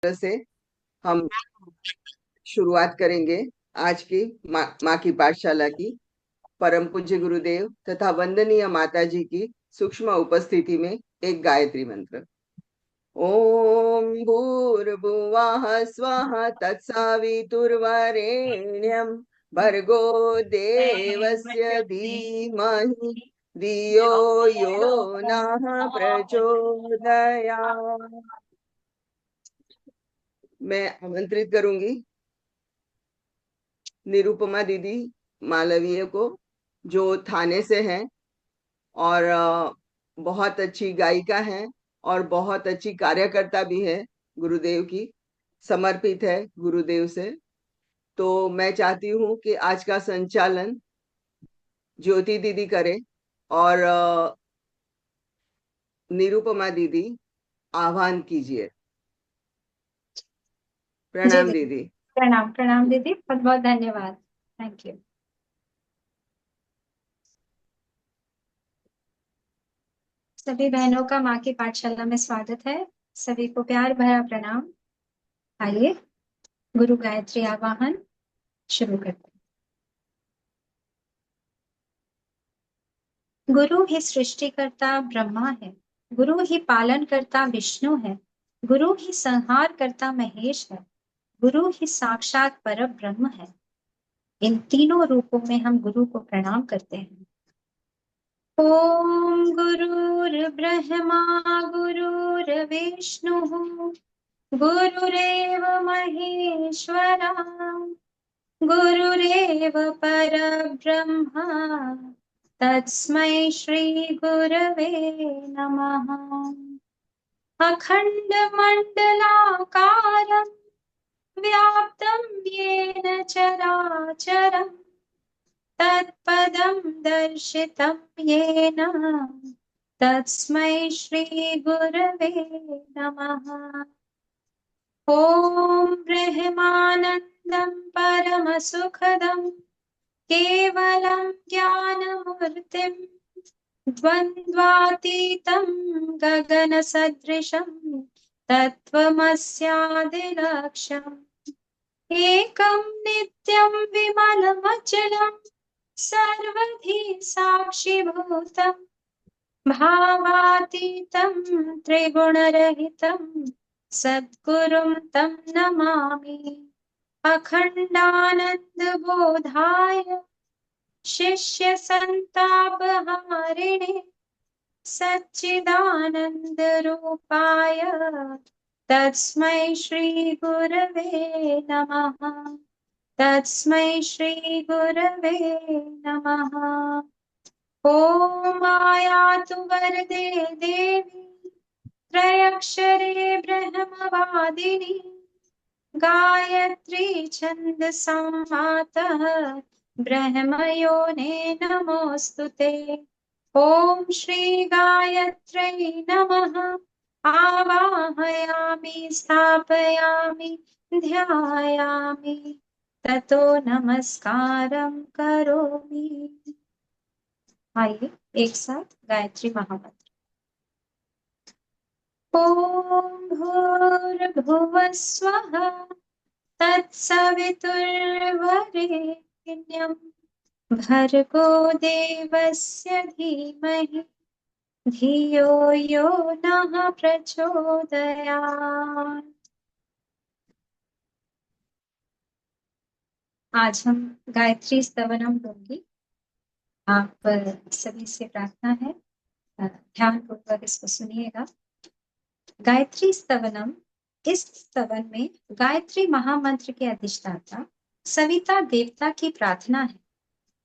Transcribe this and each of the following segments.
से हम शुरुआत करेंगे आज की माँ की पाठशाला की। परम पूज्य गुरुदेव तथा वंदनीय माता जी की सूक्ष्म उपस्थिति में एक गायत्री मंत्र। ओम भूर्भुवः स्वः तत्सवितुर्वरेण्यं भर्गो देवस्य धीमहि धियो यो नः प्रचोदयात्। मैं आमंत्रित करूंगी निरुपमा दीदी मालवीय को, जो थाने से हैं और बहुत अच्छी गायिका हैं और बहुत अच्छी कार्यकर्ता भी है, गुरुदेव की समर्पित है गुरुदेव से। तो मैं चाहती हूँ कि आज का संचालन ज्योति दीदी करे और निरुपमा दीदी आह्वान कीजिए। जी प्रणाम दीदी। दीदी। प्रणाम प्रणाम दीदी, बहुत बहुत धन्यवाद। Thank you. सभी बहनों का माँ की पाठशाला में स्वागत है। सभी को प्यार भरा प्रणाम। आइए गुरु गायत्री आवाहन शुरू करते हैं। गुरु ही सृष्टिकर्ता ब्रह्मा है, गुरु ही पालन करता विष्णु है, गुरु ही संहार करता महेश है, गुरु ही साक्षात पर ब्रह्म है। इन तीनों रूपों में हम गुरु को प्रणाम करते हैं। ओम गुरुर्ब्रह्मा गुरुर्विष्णुः गुरुरेव महेश्वरा गुरुरेव परब्रह्मा तस्मै श्री गुरवे नमः। अखण्डमण्डलाकारं व्याप्तं येन चराचरम् तत्पदं दर्शितं येन तस्मै श्री गुरवे नमः। ॐ ब्रह्मानन्दं परमसुखदं केवलं ज्ञानमूर्तिं द्वन्द्वातीतं गगनसदृशं तत्त्वमस्यादिलक्ष्यम् एकं नित्यं विमलमचलं सर्वधी साक्षिभूतं भावातीतं त्रिगुणरहितं सद्गुरुं तं नमामि। अखण्डानन्दबोधाय शिष्यसन्तापहारिणे सच्चिदानन्दरूपाय तस्मै श्रीगुरवे नमः। तस्मै श्रीगुरवे नमः। ॐ आयातु वरदे देवी त्रयक्षरे ब्रह्मवादिनी गायत्री छन्दसां मातः ब्रह्मयोने नमोऽस्तुते। ॐ श्री गायत्र्यै नमः। आवाहयामि स्थापयामि ध्यायामि ततो नमस्कारं करोमि। आइए एक साथ गायत्री महामंत्र। ॐ भूर्भुवः स्वः तत्सवितुर्वरेण्यं भर्गो देवस्य धीमहि धियो यो नः प्रचोदयात्। आज हम गायत्री स्तवनम लूंगी। आप सभी से प्रार्थना है, ध्यान पूर्वक इसको सुनिएगा। गायत्री स्तवनम, इस स्तवन में गायत्री महामंत्र के अधिष्ठाता सविता देवता की प्रार्थना है।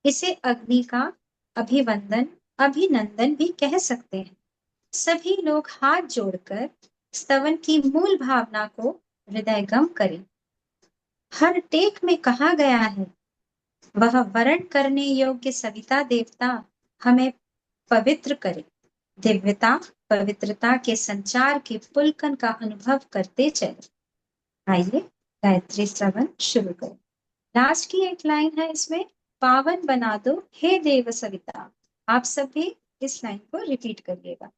इसे अग्नि का अभिवंदन, अभिनंदन भी कह सकते हैं। सभी लोग हाथ जोड़कर स्तवन की मूल भावना को हृदयगम करें। हर टेक में कहा गया है, वह वरण करने योग्य सविता देवता हमें पवित्र करे। दिव्यता पवित्रता के संचार के पुलकन का अनुभव करते चले। आइए गायत्री श्रवण शुरू करें। लास्ट की एक लाइन है इसमें, पावन बना दो हे देव सविता। आप सभी इस लाइन को रिपीट करिएगा।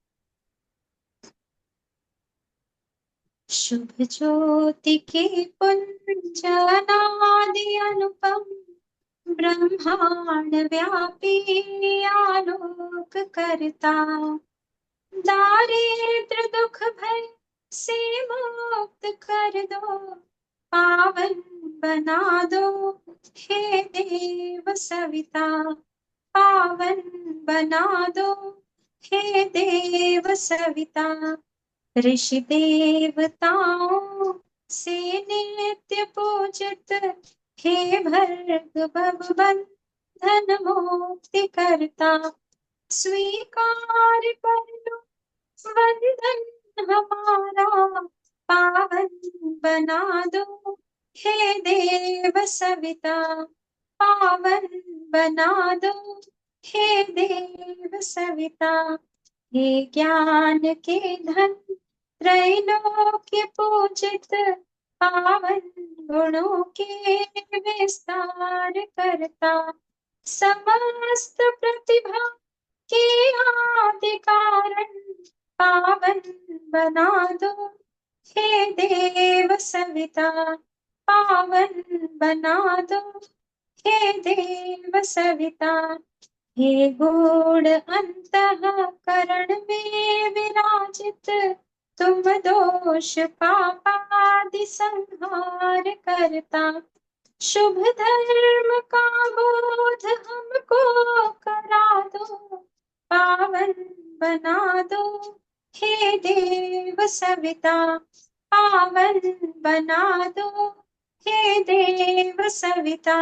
शुभ ज्योति के पुंज अनादि अनुपम, ब्रह्मांड व्यापी आलोक करता, दारिद्र दुख भय से मुक्त कर दो, पावन बना दो हे देव सविता, पावन बना दो हे देव सविता। ऋषि देवताओं से नित्य पूजित, हे भर्ग बंधन मुक्ति करता, स्वीकार कर लो वंदन हमारा, पावन बना दो हे देव सविता, पावन बना दो हे देव सविता। हे ज्ञान के धन त्रैलोक्य पूजित, पावन गुणों के विस्तार करता, समस्त प्रतिभा के आदि कारण, पावन बना दो हे देव सविता, पावन बना दो हे देव सविता। हे गूढ़ अंतःकरण में विराजित, तुम दोष पापादि संहार करता, शुभ धर्म का बोध हमको करा दो, पावन बना दो हे देव सविता, पावन बना दो हे देव सविता।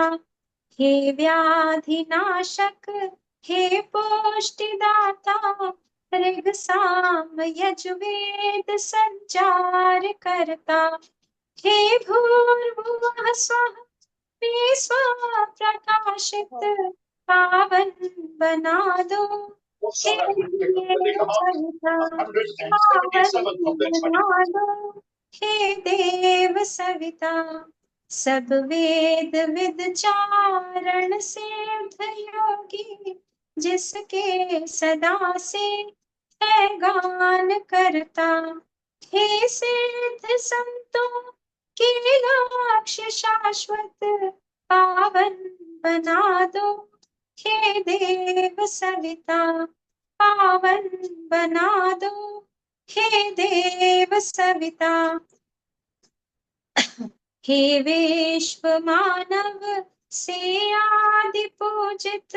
हे व्याधि नाशक, हे पुष्टिदाता, ऋग साम यजुर्वेद संचार करता, हे भूर्भुवः स्वः स्व प्रकाशित, पावन बना दो हे देव सविता, पावन बना दो हे देव सविता। सब वेद विदचारण सिद्ध योगी, जिसके सदा से है गान करता, हे सिद्ध संतों के लक्ष्य शाश्वत, पावन बना दो हे देव सविता, पावन बना दो हे देव सविता। हे विश्व मानव से आदि पूजित,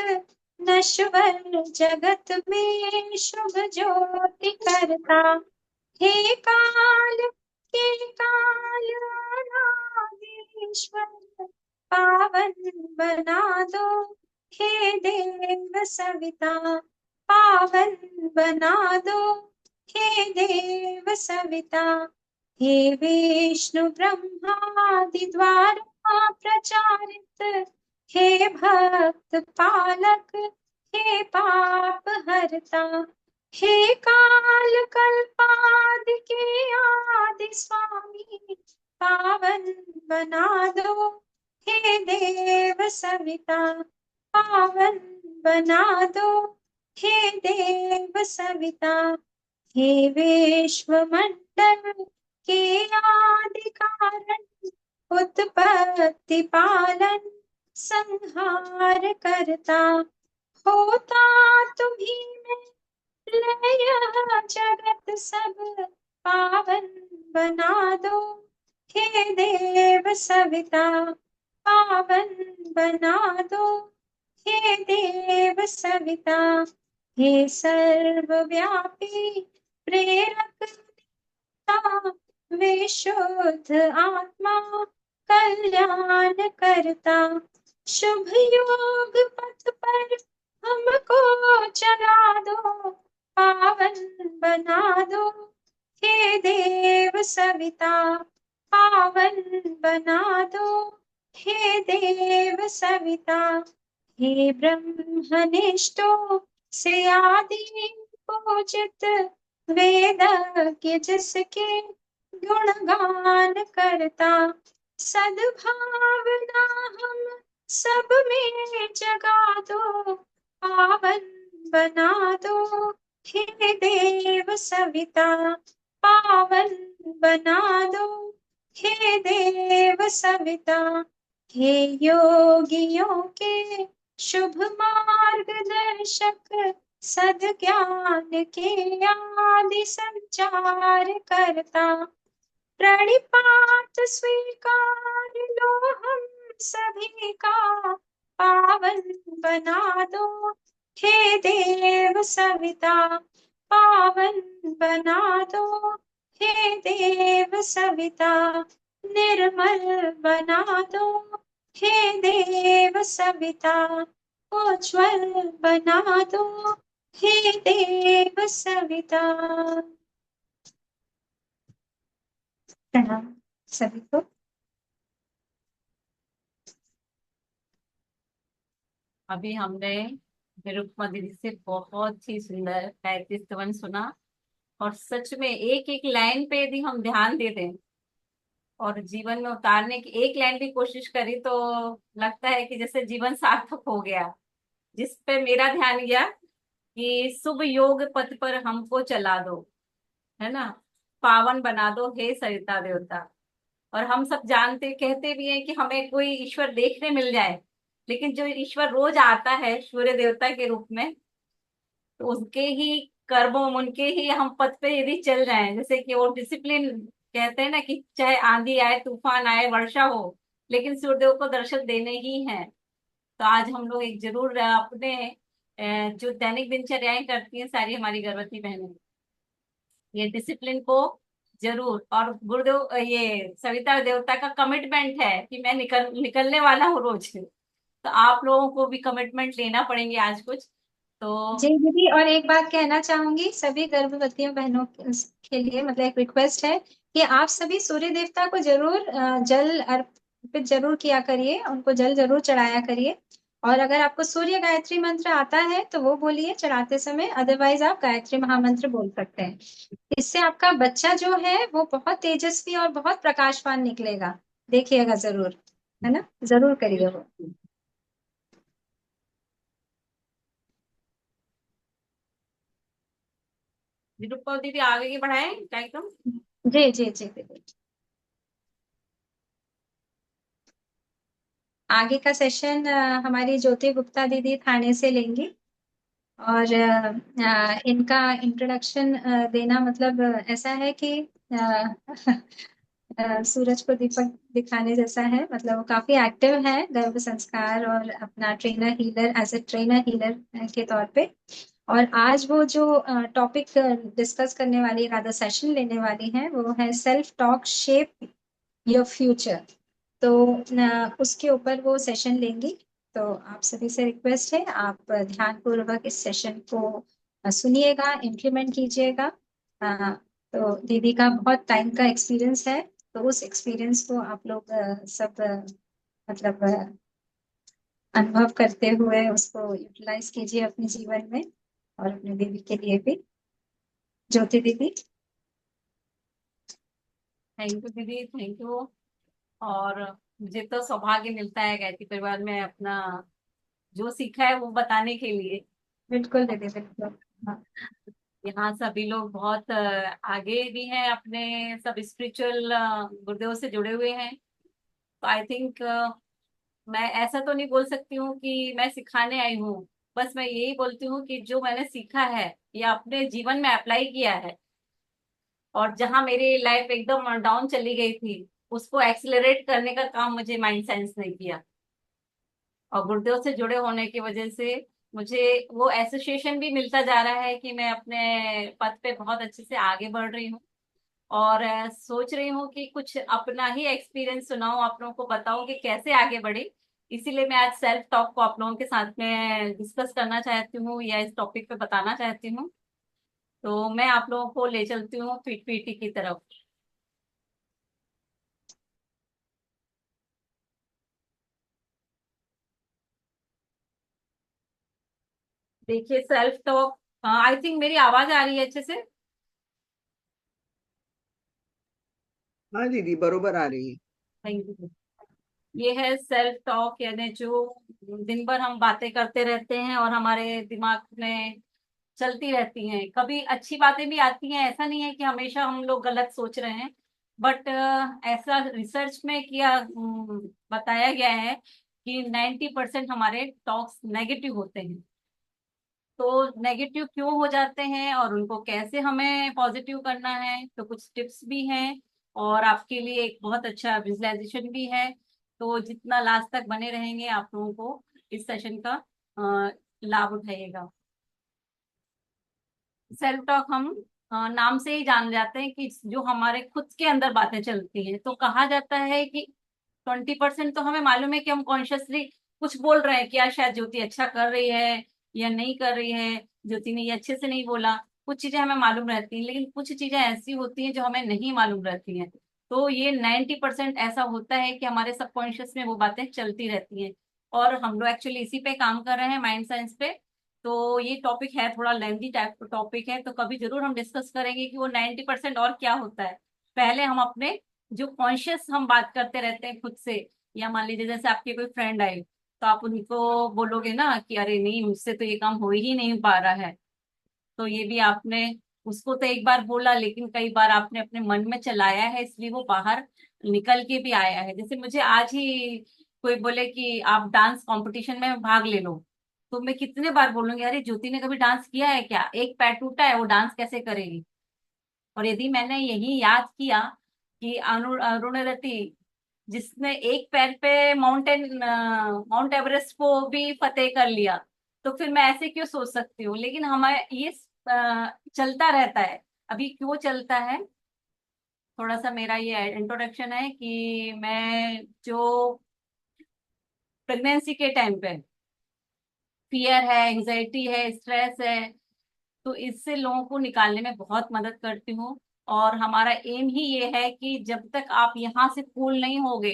नश्वर जगत में शुभ ज्योति करता, हे काल के काल अनादिश्वर, पावन बना दो हे देव सविता, पावन बना दो हे देव सविता। हे विष्णु ब्रह्मादि द्वारा प्रचारित, हे भक्त पालक, हे पाप हरता, हे काल कल्पादि के आदि स्वामी, पावन बना दो हे देव सविता, पावन बना दो हे देव सविता। हे विश्व मंडल के आदि कारण, उत्पत्ति पालन संहार करता, होता तुम्ही में लय जगत सब, पावन बना दो हे देव सविता, पावन बना दो हे देव सविता। हे सर्वव्यापी प्रेरक विशुद्ध आत्मा कल्याण करता, शुभ योग पथ पर हमको चला दो, पावन बना दो हे देव सविता, पावन बना दो हे देव सविता। हे ब्रह्मनिष्ठों से आदि पूजित, वेदज्ञ जिसके गुणगान करता, सद्भावना हम सब में जगा दो, पावन बना दो हे देव सविता, पावन बना दो हे देव सविता, हे योगियों के शुभ मार्गदर्शक, सद्ज्ञान के आदि संचार करता, प्रणिपात स्वीकार लो हम सभी का, पावन बना दो हे देव सविता, पावन बना दो हे देव सविता, निर्मल बना दो हे देव सविता, उज्ज्वल बना दो हे देव सविता। प्रणाम सभी को। अभी हमने निरुपमा दीदी से बहुत ही सुंदर गायत्री स्तवन सुना, और सच में एक एक लाइन पे यदि हम ध्यान दे दें और जीवन में उतारने की एक लाइन भी कोशिश करी तो लगता है कि जैसे जीवन सार्थक हो गया। जिस पे मेरा ध्यान गया कि शुभ योग पथ पर हमको चला दो, है ना, पावन बना दो हे सरिता देवता। और हम सब जानते कहते भी हैं कि हमें कोई ईश्वर देखने मिल जाए, लेकिन जो ईश्वर रोज आता है सूर्य देवता के रूप में, तो उसके ही कर्मों, उनके ही हम पथ पे यदि चल जाएं, जैसे कि वो डिसिप्लिन कहते हैं ना कि चाहे आंधी आए, तूफान आए, वर्षा हो, लेकिन सूर्यदेव को दर्शन देने ही है। तो आज हम लोग एक जरूर अपने जो दैनिक दिनचर्याएं करती हैं सारी हमारी गर्भवती बहनें, ये डिसिप्लिन को जरूर, और गुरुदेव ये सविता देवता का कमिटमेंट है कि मैं निकलने वाला हूँ रोज, तो आप लोगों को भी कमिटमेंट लेना पड़ेंगे आज कुछ तो। जी दीदी, और एक बात कहना चाहूंगी सभी गर्भवती बहनों के लिए, मतलब एक रिक्वेस्ट है कि आप सभी सूर्य देवता को जरूर जल अर्पित जरूर किया करिए, उनको जल जरूर चढ़ाया करिए। और अगर आपको सूर्य गायत्री मंत्र आता है तो वो बोलिए चढ़ाते समय, अदरवाइज आप गायत्री महामंत्र बोल सकते हैं। इससे आपका बच्चा जो है वो बहुत तेजस्वी और बहुत प्रकाशवान निकलेगा, देखिएगा जरूर, है ना, जरूर करिए वो। निरुपमा दीदी आगे की बढ़ाएं कार्यक्रम। जी जी जी दीदी। आगे का सेशन हमारी ज्योति गुप्ता दीदी थाने से लेंगी, और इनका इंट्रोडक्शन देना मतलब ऐसा है कि सूरज को दीपक दिखाने जैसा है, मतलब वो काफी एक्टिव है गर्भ संस्कार और अपना trainer healer, as a trainer healer के तौर पे। और आज वो जो टॉपिक डिस्कस करने वाली, राधा सेशन लेने वाली है, वो है self talk shape your future. तो उसके ऊपर वो सेशन लेंगी। तो आप सभी से रिक्वेस्ट है, आप ध्यान पूर्वक इस सेशन को सुनिएगा, इम्प्लीमेंट कीजिएगा। तो दीदी का बहुत टाइम का एक्सपीरियंस है, तो उस एक्सपीरियंस को आप लोग सब मतलब अनुभव करते हुए उसको यूटिलाइज कीजिए अपने जीवन में, और अपने दीदी के लिए भी। ज्योति दीदी। थैंक यू दीदी, थैंक यू। और मुझे तो सौभाग्य मिलता है गायत्री परिवार में अपना जो सीखा है वो बताने के लिए। बिल्कुल दीदी, बिल्कुल। हाँ। यहाँ सभी लोग बहुत आगे भी हैं, अपने सब स्पिरिचुअल गुरुदेव से जुड़े हुए हैं। तो आई थिंक मैं ऐसा तो नहीं बोल सकती हूँ कि मैं सिखाने आई हूँ, बस मैं यही बोलती हूँ कि जो मैंने सीखा है या अपने जीवन में अप्लाई किया है, और जहाँ मेरी लाइफ एकदम डाउन चली गई थी उसको एक्सिलरेट करने का काम मुझे माइंड साइंस ने किया। और गुरुदेव से जुड़े होने की वजह से मुझे वो एसोसिएशन भी मिलता जा रहा है कि मैं अपने पथ पे बहुत अच्छे से आगे बढ़ रही हूँ। और सोच रही हूँ कि कुछ अपना ही एक्सपीरियंस सुनाऊं, आप लोगों को बताऊं कि कैसे आगे बढ़ी। इसीलिए मैं आज सेल्फ टॉक को आप लोगों के साथ में डिस्कस करना चाहती हूँ या इस टॉपिक पे बताना चाहती हूँ। तो मैं आप लोगों को ले चलती हूँ फिट पीटी की तरफ। देखिए सेल्फ टॉक, आई थिंक मेरी आवाज आ रही है अच्छे से। हाँ दीदी, बरोबर आ रही है। Thank you. ये है सेल्फ टॉक, यानी जो दिन भर हम बातें करते रहते हैं और हमारे दिमाग में चलती रहती हैं, कभी अच्छी बातें भी आती हैं, ऐसा नहीं है कि हमेशा हम लोग गलत सोच रहे हैं। बट ऐसा रिसर्च में किया बताया गया है कि 90% हमारे टॉक्स नेगेटिव होते हैं। तो नेगेटिव क्यों हो जाते हैं और उनको कैसे हमें पॉजिटिव करना है, तो कुछ टिप्स भी हैं और आपके लिए एक बहुत अच्छा विजुअलाइजेशन भी है। तो जितना लास्ट तक बने रहेंगे आप लोगों को इस सेशन का लाभ उठाइएगा। सेल्फ टॉक हम नाम से ही जान जाते हैं कि जो हमारे खुद के अंदर बातें चलती हैं। तो कहा जाता है कि 20% तो हमें मालूम है कि हम कॉन्शियसली कुछ बोल रहे हैं कि यार शायद ज्योति अच्छा कर रही है या नहीं कर रही है, ज्योति ने ये अच्छे से नहीं बोला। कुछ चीजें हमें मालूम रहती हैं, लेकिन कुछ चीजें ऐसी होती हैं जो हमें नहीं मालूम रहती हैं। तो ये 90% ऐसा होता है कि हमारे सबकॉन्शियस में वो बातें चलती रहती हैं। और हम लोग एक्चुअली इसी पे काम कर रहे हैं, माइंड साइंस पे। तो ये टॉपिक है, थोड़ा लेंथी टाइप टॉपिक है, तो कभी जरूर हम डिस्कस करेंगे कि वो 90% और क्या होता है। पहले हम अपने जो कॉन्शियस हम बात करते रहते हैं खुद से, या मान लीजिए जैसे आपके कोई फ्रेंड आए तो आप उनको बोलोगे ना कि अरे नहीं मुझसे तो ये काम हो ही नहीं पा रहा है। तो ये भी आपने उसको तो एक बार बोला, लेकिन कई बार आपने अपने मन में चलाया है, इसलिए वो बाहर निकल के भी आया है। जैसे मुझे आज ही कोई बोले कि आप डांस कंपटीशन में भाग ले लो, तो मैं कितने बार बोलूंगी अरे ज्योति ने कभी डांस किया है क्या, एक पैर टूटा है वो डांस कैसे करेगी। और यदि मैंने यही याद किया कि अरुणधति जिसने एक पैर पे माउंट एवरेस्ट को भी फतेह कर लिया, तो फिर मैं ऐसे क्यों सोच सकती हूँ। लेकिन हमारे ये चलता रहता है। अभी क्यों चलता है, थोड़ा सा मेरा ये इंट्रोडक्शन है कि मैं जो प्रेगनेंसी के टाइम पे फियर है, एंजाइटी है, स्ट्रेस है, तो इससे लोगों को निकालने में बहुत मदद करती हूँ। और हमारा एम ही ये है कि जब तक आप यहाँ से कूल नहीं होगे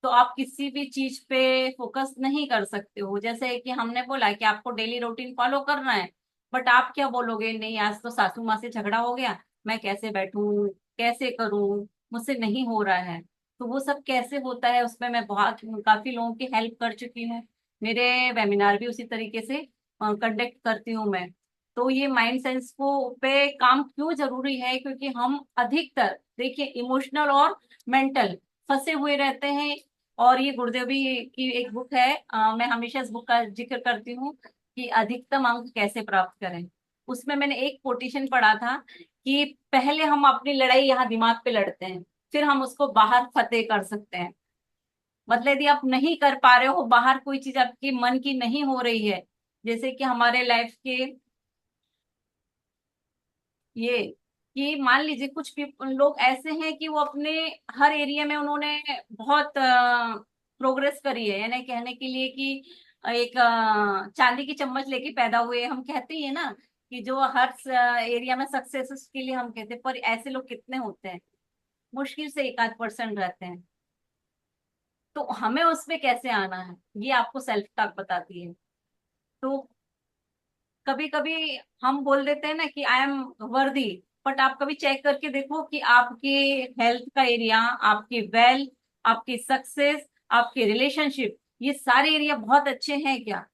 तो आप किसी भी चीज पे फोकस नहीं कर सकते हो। जैसे कि हमने बोला कि आपको डेली रूटीन फॉलो करना है, बट आप क्या बोलोगे, नहीं आज तो सासू माँ से झगड़ा हो गया, मैं कैसे बैठूं, कैसे करूं, मुझसे नहीं हो रहा है। तो वो सब कैसे होता है, उसमें मैं बहुत काफी लोगों की हेल्प कर चुकी हूँ। मेरे वेबिनार भी उसी तरीके से कंडक्ट करती हूँ मैं। तो ये माइंड साइंस को पे काम क्यों जरूरी है, क्योंकि हम अधिकतर देखिए इमोशनल और मेंटल फंसे हुए रहते हैं। और ये गुरुदेव भी की एक बुक है, मैं हमेशा इस बुक का जिक्र करती हूँ कि अधिकतम अंक कैसे प्राप्त करें। उसमें मैंने एक कोटेशन पढ़ा था कि पहले हम अपनी लड़ाई यहाँ दिमाग पे लड़ते हैं, फिर हम उसको बाहर फतेह कर सकते हैं। मतलब यदि आप नहीं कर पा रहे हो बाहर, कोई चीज आपकी मन की नहीं हो रही है, जैसे कि हमारे लाइफ के ये कि मान लीजिए कुछ लोग ऐसे हैं कि वो अपने हर एरिया में उन्होंने बहुत प्रोग्रेस करी है, यानी कहने के लिए कि एक चांदी की चम्मच लेके पैदा हुए, हम कहते ही है ना कि जो हर एरिया में सक्सेस के लिए हम कहते हैं। पर ऐसे लोग कितने होते हैं, मुश्किल से 1-8% रहते हैं। तो हमें उस पे कैसे आना है, ये आपको सेल्फ टॉक बताती है। तो कभी कभी हम बोल देते हैं ना कि आई एम वर्दी, बट आप कभी चेक करके देखो कि आपके हेल्थ का एरिया, आपकी वेल्थ, आपकी सक्सेस, आपके रिलेशनशिप, ये सारे एरिया बहुत अच्छे हैं क्या।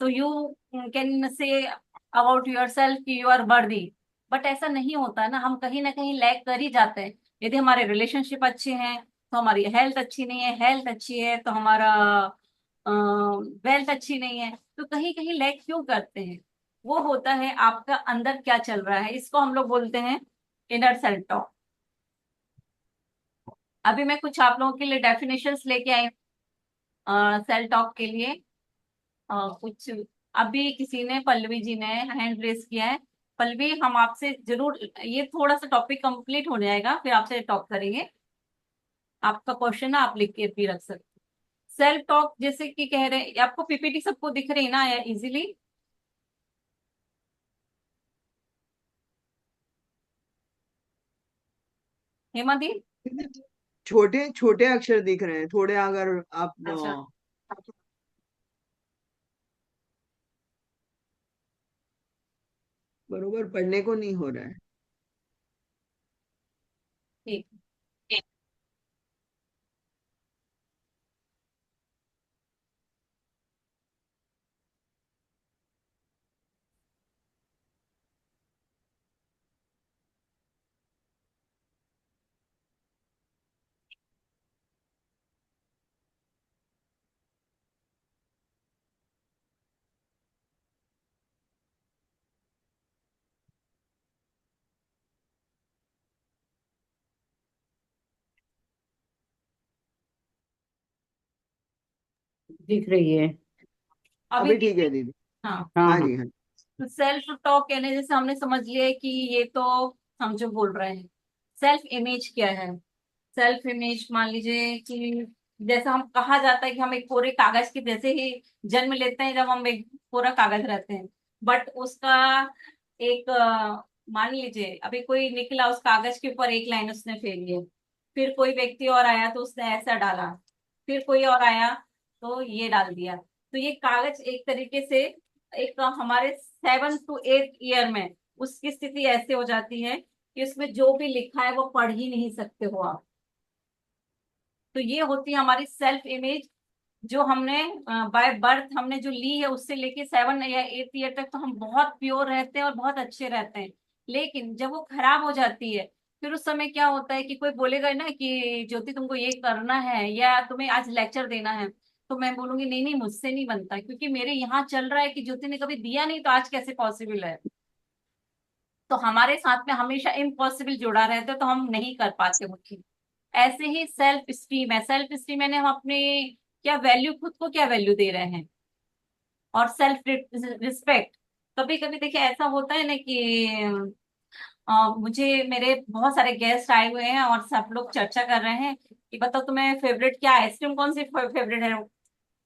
तो you can say about your self कि यू आर वर्दी। बट ऐसा नहीं होता ना, हम कहीं ना कहीं लैग कर ही जाते हैं। यदि हमारे रिलेशनशिप अच्छे हैं तो हमारी हेल्थ अच्छी नहीं है, हेल्थ अच्छी है तो हमारा वेल्थ अच्छी नहीं है, तो कहीं कहीं लैग क्यों करते हैं। वो होता है आपका अंदर क्या चल रहा है, इसको हम लोग बोलते हैं इनर सेल्फ टॉक। अभी मैं कुछ आप लोगों के लिए डेफिनेशंस लेके आई सेल्फ टॉक के लिए। कुछ अभी किसी ने, पल्लवी जी ने हैंड रेस किया है। पल्लवी हम आपसे जरूर, ये थोड़ा सा टॉपिक कंप्लीट हो जाएगा फिर आपसे टॉक करेंगे। आपका क्वेश्चन है, आप लिख के भी रख सकते। सेल्फ टॉक जैसे कि कह रहे हैं, आपको पीपीटी सबको दिख रही है ना इजीली। हेमा दी। छोटे छोटे अक्षर दिख रहे हैं थोड़े, अगर आप अच्छा बरोबर पढ़ने को नहीं हो रहा है। ठीक। दिख रही है अभी अभी ठीक है दीदी। हाँ। हाँ हाँ, जी हाँ। तो सेल्फ टॉक कहने जैसे हमने समझ लिया है कि ये तो हम जो बोल रहे हैं। सेल्फ इमेज क्या है? सेल्फ इमेज मान लीजिए कि जैसा हम कहा जाता है कि हम एक कोरे कागज के जैसे ही जन्म लेते हैं, जब हम एक कोरा कागज रहते हैं, बट उसका एक मान लीजिए अभी कोई निकला, उस कागज के ऊपर एक लाइन उसने फेरी है, फिर कोई व्यक्ति और आया तो उसने ऐसा डाला, फिर कोई और आया तो ये डाल दिया। तो ये कागज एक तरीके से एक हमारे 7 to 8 ईयर में उसकी स्थिति ऐसे हो जाती है कि उसमें जो भी लिखा है वो पढ़ ही नहीं सकते हो आप। तो ये होती है हमारी सेल्फ इमेज, जो हमने बाय बर्थ हमने जो ली है, उससे लेके 7 या 8 ईयर तक तो हम बहुत प्योर रहते हैं और बहुत अच्छे रहते हैं। लेकिन जब वो खराब हो जाती है, फिर उस समय क्या होता है कि कोई बोलेगा ना कि ज्योति तुमको ये करना है या तुम्हें आज लेक्चर देना है, तो मैं बोलूंगी नहीं नहीं मुझसे नहीं बनता, क्योंकि मेरे यहाँ चल रहा है कि ज्योति ने कभी दिया नहीं, तो आज कैसे पॉसिबल है। तो हमारे साथ में हमेशा इम्पॉसिबल जुड़ा रहता है, तो हम नहीं कर पाते वो चीज। ऐसे ही सेल्फ स्टीम है। सेल्फ स्टीम यानी हम अपने क्या वैल्यू, खुद को क्या वैल्यू दे रहे हैं। और सेल्फ रिस्पेक्ट, कभी कभी देखिए ऐसा होता है ना कि मुझे मेरे बहुत सारे गेस्ट आए हुए हैं और सब लोग चर्चा कर रहे हैं कि बताओ तुम्हें फेवरेट क्या, आइसक्रीम कौन सी फेवरेट है।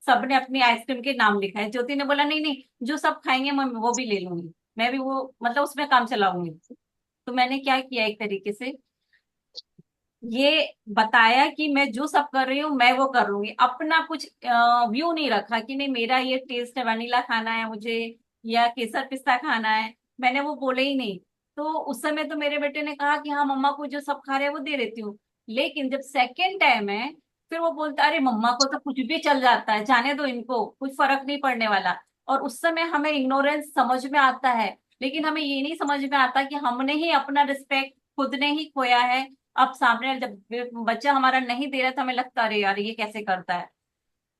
सबने अपनी आइसक्रीम के नाम लिखा है। ज्योति ने बोला नहीं नहीं, जो सब खाएंगे मैं वो भी ले लूंगी, मैं भी वो मतलब उसमें काम चलाऊंगी। तो मैंने क्या किया, एक तरीके से ये बताया कि मैं जो सब कर रही हूँ मैं वो कर लूंगी, अपना कुछ व्यू नहीं रखा कि नहीं मेरा ये टेस्ट है, वनीला खाना है मुझे या केसर पिस्ता खाना है। मैंने वो बोले ही नहीं। तो उस समय तो मेरे बेटे ने कहा कि हाँ मम्मा को जो सब खा रहे हैं वो दे देती हूँ। लेकिन जब सेकेंड टाइम है, फिर वो बोलता अरे मम्मा को तो कुछ भी चल जाता है, जाने दो इनको, कुछ फर्क नहीं पड़ने वाला। और उस समय हमें इग्नोरेंस समझ में आता है, लेकिन हमें ये नहीं समझ में आता कि हमने ही अपना रिस्पेक्ट खुद ने ही खोया है। अब सामने वाला जब बच्चा हमारा नहीं दे रहा था, हमें लगता अरे यार ये कैसे करता है।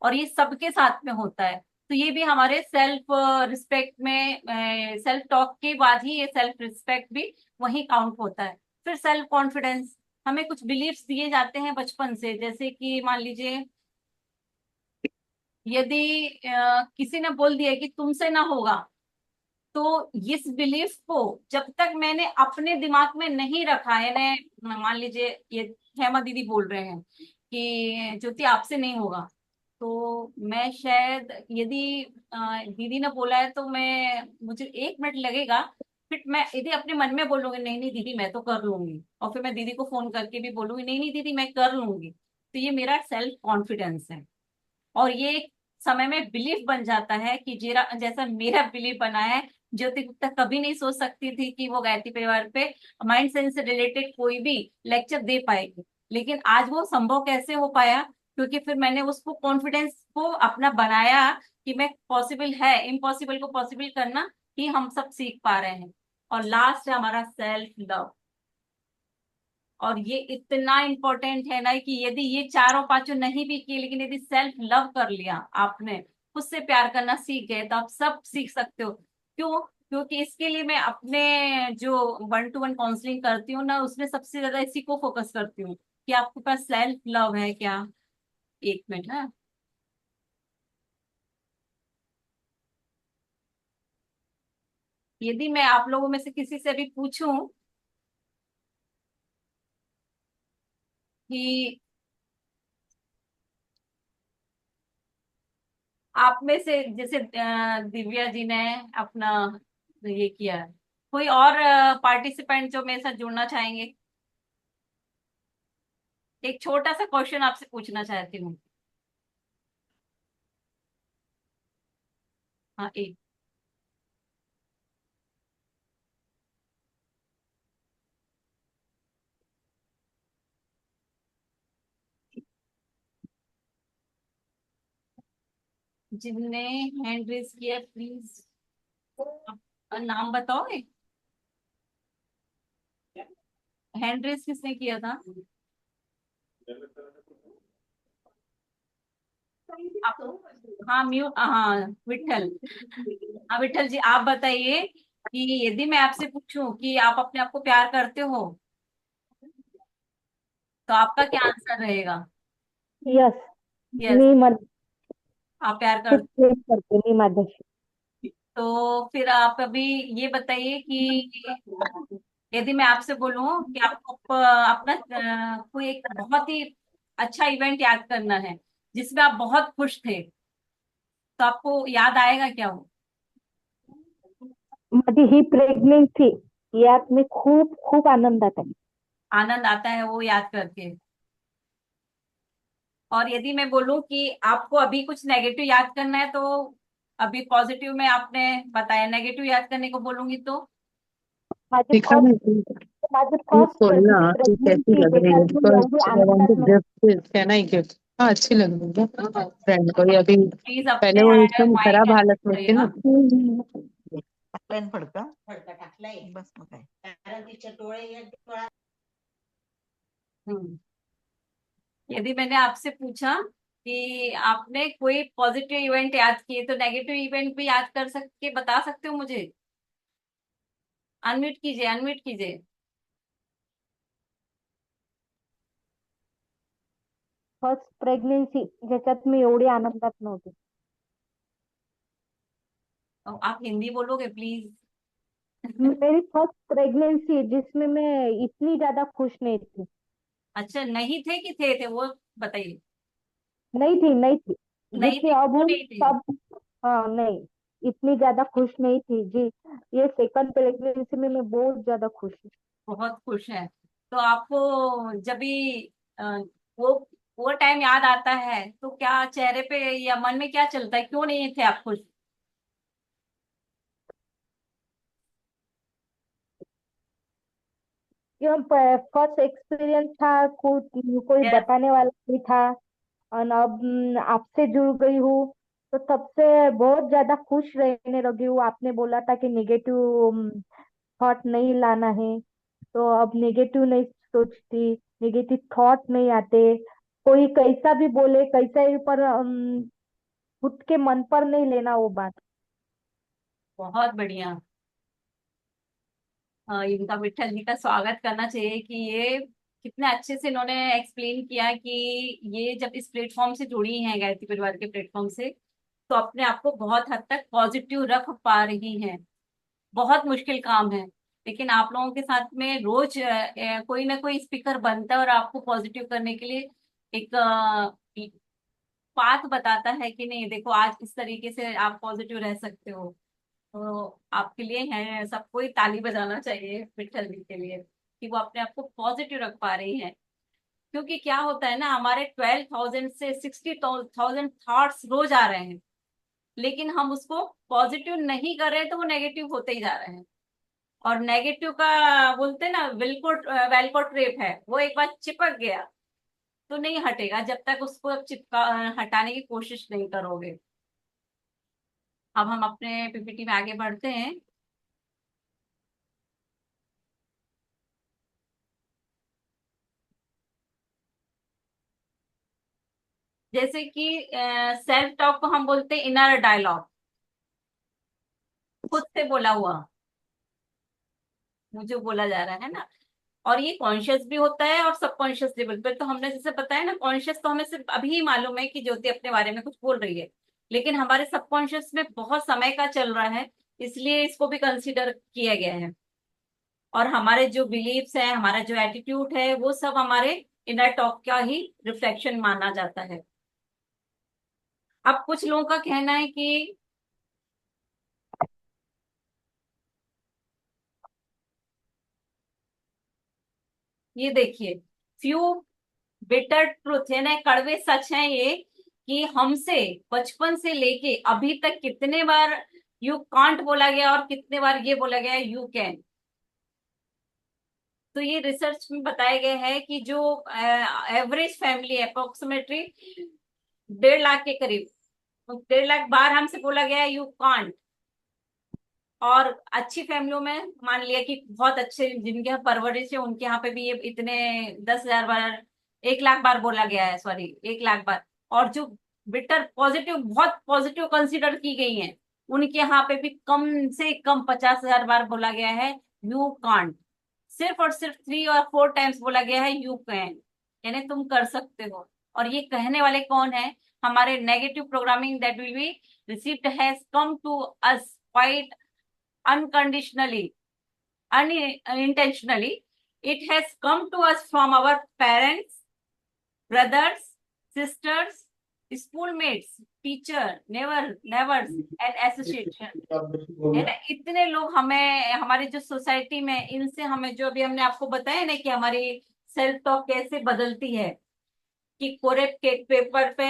और ये सबके साथ में होता है। तो ये भी हमारे सेल्फ रिस्पेक्ट में, सेल्फ टॉक के बाद ही ये सेल्फ रिस्पेक्ट भी वही काउंट होता है। फिर सेल्फ कॉन्फिडेंस, हमें कुछ बिलीफ्स दिए जाते हैं बचपन से, जैसे कि मान लीजिए यदि किसी ने बोल दिया कि तुमसे ना होगा, तो इस बिलीफ को जब तक मैंने अपने दिमाग में नहीं रखा है, मान लीजिए ये हेमा दीदी बोल रहे हैं कि ज्योति आपसे नहीं होगा, तो मैं शायद यदि दीदी ने बोला है तो मैं मुझे 1 मिनट लगेगा, फिर मैं यदि अपने मन में बोलूंगी नहीं नहीं दीदी मैं तो कर लूंगी, और फिर मैं दीदी को फोन करके भी बोलूंगी नहीं नहीं दीदी मैं कर लूंगी, तो ये मेरा सेल्फ कॉन्फिडेंस है। और ये एक समय में बिलीफ बन जाता है कि जेरा जैसा मेरा बिलीफ बना है। ज्योति गुप्ता कभी नहीं सोच सकती थी कि वो गायत्री परिवार पे माइंड साइंस से रिलेटेड कोई भी लेक्चर दे पाएगी, लेकिन आज वो संभव कैसे हो पाया, क्योंकि फिर मैंने उसको कॉन्फिडेंस को अपना बनाया कि मैं पॉसिबल है, इम्पॉसिबल को पॉसिबल करना ही हम सब सीख पा रहे हैं। और लास्ट है हमारा सेल्फ लव। और ये इतना इंपॉर्टेंट है ना कि यदि ये चारों पांचों नहीं भी किए, लेकिन यदि सेल्फ लव कर लिया आपने, खुद से प्यार करना सीख गए, तो आप सब सीख सकते हो। क्यों? क्योंकि इसके लिए मैं अपने जो 1-to-1 काउंसलिंग करती हूँ ना, उसमें सबसे ज्यादा इसी को फोकस करती हूँ कि आपके पास सेल्फ लव है क्या। 1 मिनट है। यदि मैं आप लोगों में से किसी से भी पूछूं कि आप में से जैसे दिव्या जी ने अपना ये किया है, कोई और पार्टिसिपेंट जो मेरे साथ जुड़ना चाहेंगे? एक छोटा सा क्वेश्चन आपसे पूछना चाहती हूँ। हाँ एक। जिनने हैंड रेज किया प्लीज नाम बताओगे। हैंड रेज किसने किया था? आप। हाँ म्यूट, हाँ विठल। हाँ विठल जी आप बताइए कि यदि मैं आपसे पूछूं कि आप अपने आप को प्यार करते हो, तो आपका क्या आंसर रहेगा? यस। यस। मी मत। आप प्यार खूप करते प्रेम करते मी माझ्याशी. तो फिर आप अभी ये बताइए कि यदि मैं आपसे बोलूं कि आपको अपना कोई एक बहुत ही अच्छा इवेंट याद करना है जिसमें आप बहुत खुश थे, तो आपको याद आएगा क्या वो? माझी ही प्रेग्नेन्सी यात मी खूप खूप आनंदात आहे. आनंद आता है वो याद करके। और यदि मैं बोलूं कि आपको अभी कुछ नेगेटिव याद करना है, तो अभी पॉजिटिव में आपने बताया, नेगेटिव याद करने को बोलूंगी तो? माझी दिखा फर्स्ट मैं तू माझी तू फर्स्ट बोलना जी कि कैसी प्रेग्नेंसी लग रही है, त्याच्यात मी एवढी बिकॉज आई वांट आनंदात टू नव्हते. Gift can I gift. हाँ अच्छी लग रही है फ्रेंड को, ये अभी प्लीज पहले अपने वो एकदम माइक खराब हालत में थी करिएगा। ना। टाकलाय ना फडका फडका टाकलाय बस मग काय कारण तिच्या डोळे एक डोळा हम्म। यदि मैंने आपसे पूछा कि आपने कोई पॉजिटिव इवेंट याद किए, तो नेगेटिव इवेंट भी याद कर सकते, बता सकते हो मुझे? अनम्यूट कीजिए, अनम्यूट कीजिए। फर्स्ट प्रेग्नेंसी ज्याच्यात मी एवढी आनंदात नव्हते. तो आप हिंदी बोलोगे प्लीज? मेरी फर्स्ट प्रेगनेंसी जिसमें मैं इतनी ज्यादा खुश नहीं थी. अच्छा, नहीं थे कि थे वो बताइए। नहीं थी. नहीं जितनी थे, अब क्यों हूँ नहीं थे? तब. हाँ नहीं. इतनी ज्यादा खुश नहीं थी जी. ये सेकंड प्रेगनेंसी में मैं बहुत ज्यादा खुश हूँ. बहुत खुश है। तो आपको जब भी अ, वो वो टाइम याद आता है, तो क्या चेहरे पे या मन में क्या चलता है, क्यों नहीं थे आप खुश? क्यों. फर्स्ट एक्सपीरियंस था. कोई Yes, बताने वाला नहीं था. और अब आपसे जुड़ गई हूँ. तो तब से बहुत ज्यादा खुश रहने लगी हूँ. आपने बोला था कि नेगेटिव थॉट नहीं लाना है. तो अब नेगेटिव नहीं सोचती. नेगेटिव थॉट नहीं आते. कोई कैसा भी बोले कैसा ही पर खुद के मन पर नहीं लेना वो बात. बहुत बढ़िया। इनका विठल जी का स्वागत करना चाहिए कि ये कितने अच्छे से इन्होंने एक्सप्लेन किया कि ये जब इस प्लेटफॉर्म से जुड़ी हैं, गायत्री परिवार के प्लेटफॉर्म से, तो अपने आप को बहुत हद तक पॉजिटिव रख पा रही हैं। बहुत मुश्किल काम है, लेकिन आप लोगों के साथ में रोज कोई ना कोई स्पीकर बनता है और आपको पॉजिटिव करने के लिए एक पाथ बताता है कि नहीं देखो, आज इस तरीके से आप पॉजिटिव रह सकते हो। तो आपके लिए है, सबको ही ताली बजाना चाहिए विठल जी के लिए कि वो अपने आप को पॉजिटिव रख पा रही है। क्योंकि क्या होता है ना, हमारे 12,000 से 60,000 थॉट्स रोज आ रहे हैं, लेकिन हम उसको पॉजिटिव नहीं कर रहे हैं, तो वो नेगेटिव होते ही जा रहे हैं। और नेगेटिव का बोलते हैं ना, वेलकोट ट्रेप है, वो एक बार चिपक गया तो नहीं हटेगा जब तक उसको चिपका हटाने की कोशिश नहीं करोगे। अब हम अपने पीपीटी में आगे बढ़ते हैं। जैसे कि सेल्फ टॉक को हम बोलते हैं इनर डायलॉग, खुद से बोला हुआ मुझे बोला जा रहा है ना। और ये कॉन्शियस भी होता है और सबकॉन्शियस लेवल पे। तो हमने जैसे बताया ना, कॉन्शियस तो हमें सिर्फ अभी ही मालूम है कि ज्योति अपने बारे में कुछ बोल रही है, लेकिन हमारे सबकॉन्शियस में बहुत समय का चल रहा है, इसलिए इसको भी कंसीडर किया गया है। और हमारे जो बिलीव्स है, हमारा जो एटीट्यूड है, वो सब हमारे इनर टॉक का ही रिफ्लेक्शन माना जाता है। अब कुछ लोगों का कहना है कि ये देखिए, फ्यू बिटर ट्रुथ है ना, कड़वे सच है ये, कि हमसे बचपन से लेके अभी तक कितने बार यू कांट बोला गया और कितने बार ये बोला गया यू कैन। तो ये रिसर्च में बताया गया है कि जो एवरेज फैमिली अप्रोक्सीमेटली 1.5 लाख के करीब, तो 1.5 लाख बार हमसे बोला गया है यू कांट। और अच्छी फैमिलियों में मान लिया कि बहुत अच्छे जिनके यहाँ परवरिश है, उनके यहाँ पे भी ये इतने 10,000 बार, 1 लाख बार बोला गया है, सॉरी 1 लाख बार। और जो बिटर पॉजिटिव, बहुत पॉजिटिव कंसीडर की गई हैं, उनके यहाँ पे भी कम से कम 50,000 बार बोला गया है यू कांट। सिर्फ और सिर्फ 3 और 4 टाइम्स बोला गया है यू कैन, यानी तुम कर सकते हो। और ये कहने वाले कौन है? हमारे negative programming that will be received has come to us quite unconditionally, unintentionally. It has come to us from our parents, brothers, sisters, schoolmates, teacher, neighbors and association. है ना, इतने लोग हमें हमारी जो सोसाइटी में, इनसे हमें जो अभी हमने आपको बताया ना कि हमारी सेल्फ टॉक कैसे बदलती है, कि कोरे के पेपर पे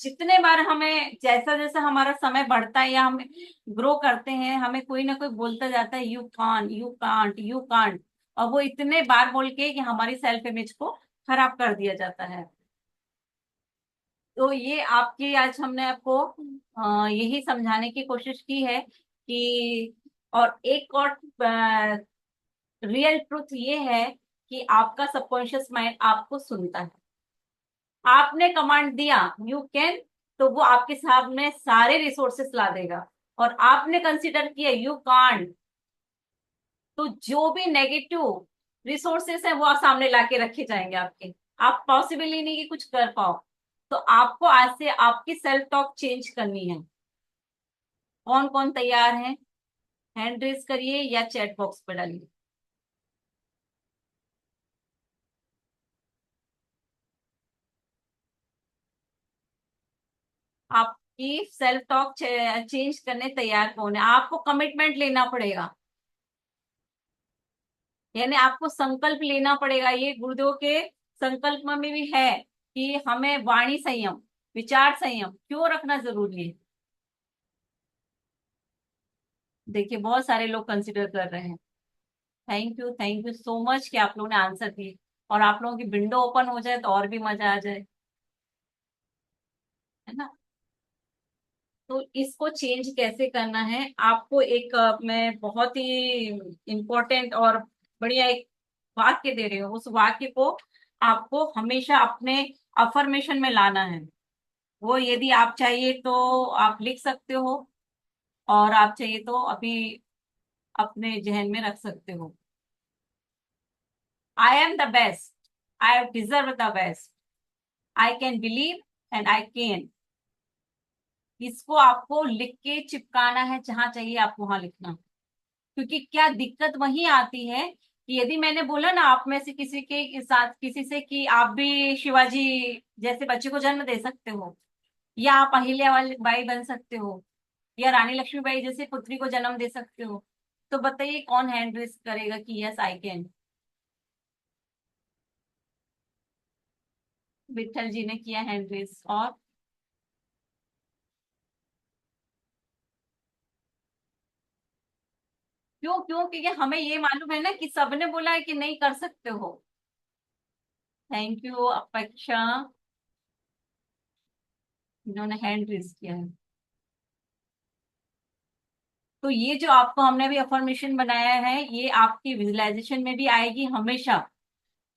जितने बार हमें जैसा जैसा हमारा समय बढ़ता है या हम ग्रो करते हैं, हमें कोई ना कोई बोलता जाता है you can't, you can't, you can't, और वो इतने बार बोल के कि हमारी सेल्फ इमेज को खराब कर दिया जाता है। तो ये आपकी आज हमने आपको यही समझाने की कोशिश की है कि, और एक और रियल ट्रुथ ये है कि आपका सबकॉन्शियस माइंड आपको सुनता है। आपने कमांड दिया यू कैन, तो वो आपके सामने सारे रिसोर्सेस ला देगा, और आपने कंसिडर किया यू कांट, तो जो भी नेगेटिव रिसोर्सेस है वो सामने लाके रखे जाएंगे आपके। आप पॉसिबल ही नहीं कि कुछ कर पाओ। तो आपको आज से आपकी सेल्फ टॉक चेंज करनी है। कौन कौन तैयार है? हैंड रेज करिए या चैट बॉक्स पर डालिए। आपकी सेल्फ टॉक चेंज करने तैयार कौन है? आपको कमिटमेंट लेना पड़ेगा, यानी आपको संकल्प लेना पड़ेगा। ये गुरुदेव के संकल्प में भी है कि हमें वाणी संयम, विचार संयम क्यों रखना जरूरी है। देखिए बहुत सारे लोग कंसिडर कर रहे हैं। थैंक यू सो मच कि आप लोगों ने आंसर दिए, और आप लोगों की विंडो ओपन हो जाए तो और भी मजा आ जाए, है ना। तो इसको चेंज कैसे करना है, आपको एक मैं बहुत ही इम्पोर्टेंट और बढ़िया एक वाक्य दे रही हूँ। उस वाक्य को आपको हमेशा अपने अफर्मेशन में लाना है। वो यदि आप चाहिए तो आप लिख सकते हो, और आप चाहिए तो अभी अपने जहन में रख सकते हो। I am the best, I deserve the best, I can believe and I can. इसको आपको लिख के चिपकाना है, जहां चाहिए आप वहां लिखना। क्योंकि क्या दिक्कत वही आती है कि यदि मैंने बोला ना आप में से किसी के साथ किसी से कि आप भी शिवाजी जैसे बच्चे को जन्म दे सकते हो, या आप अहिल्या बाई बन सकते हो, या रानी लक्ष्मीबाई जैसे पुत्री को जन्म दे सकते हो, तो बताइए कौन हैंड रेस करेगा कि यस आई कैन? विठल जी ने किया हैंड रेस। और क्यों क्यों? क्योंकि हमें ये मालूम है ना कि सबने बोला है कि नहीं कर सकते हो। थैंक यू अपेक्षा, इन्होंने हैंड रेस किया है। तो ये जो आपको हमने अभी अफर्मेशन बनाया है, ये आपकी विजुअलाइजेशन में भी आएगी हमेशा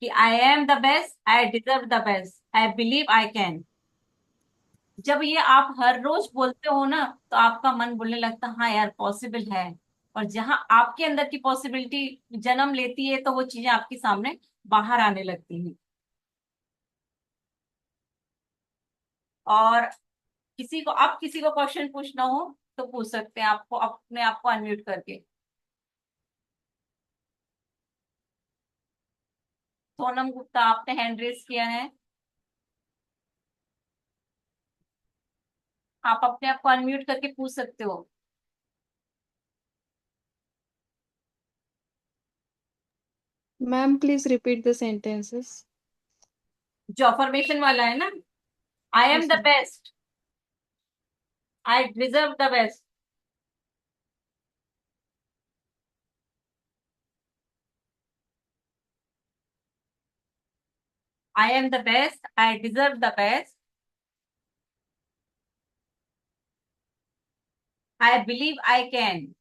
कि I am the best, I deserve the best, I believe I can. जब ये आप हर रोज बोलते हो ना, तो आपका मन बोलने लगता है हाँ यार पॉसिबल है। और जहां आपके अंदर की पॉसिबिलिटी जन्म लेती है, तो वो चीजें आपके सामने बाहर आने लगती हैं। और किसी को क्वेश्चन पूछना हो तो पूछ सकते हैं, आपको अपने आप को अनम्यूट करके। सोनम गुप्ता, आपने हैंड रेस किया है, आप अपने आप को अनम्यूट करके पूछ सकते हो। Ma'am, please repeat the sentences. जो अफर्मेशन वाला है ना, I am Yes, the ma'am. Best, I deserve the best, I am the best, I deserve the best, I believe I can.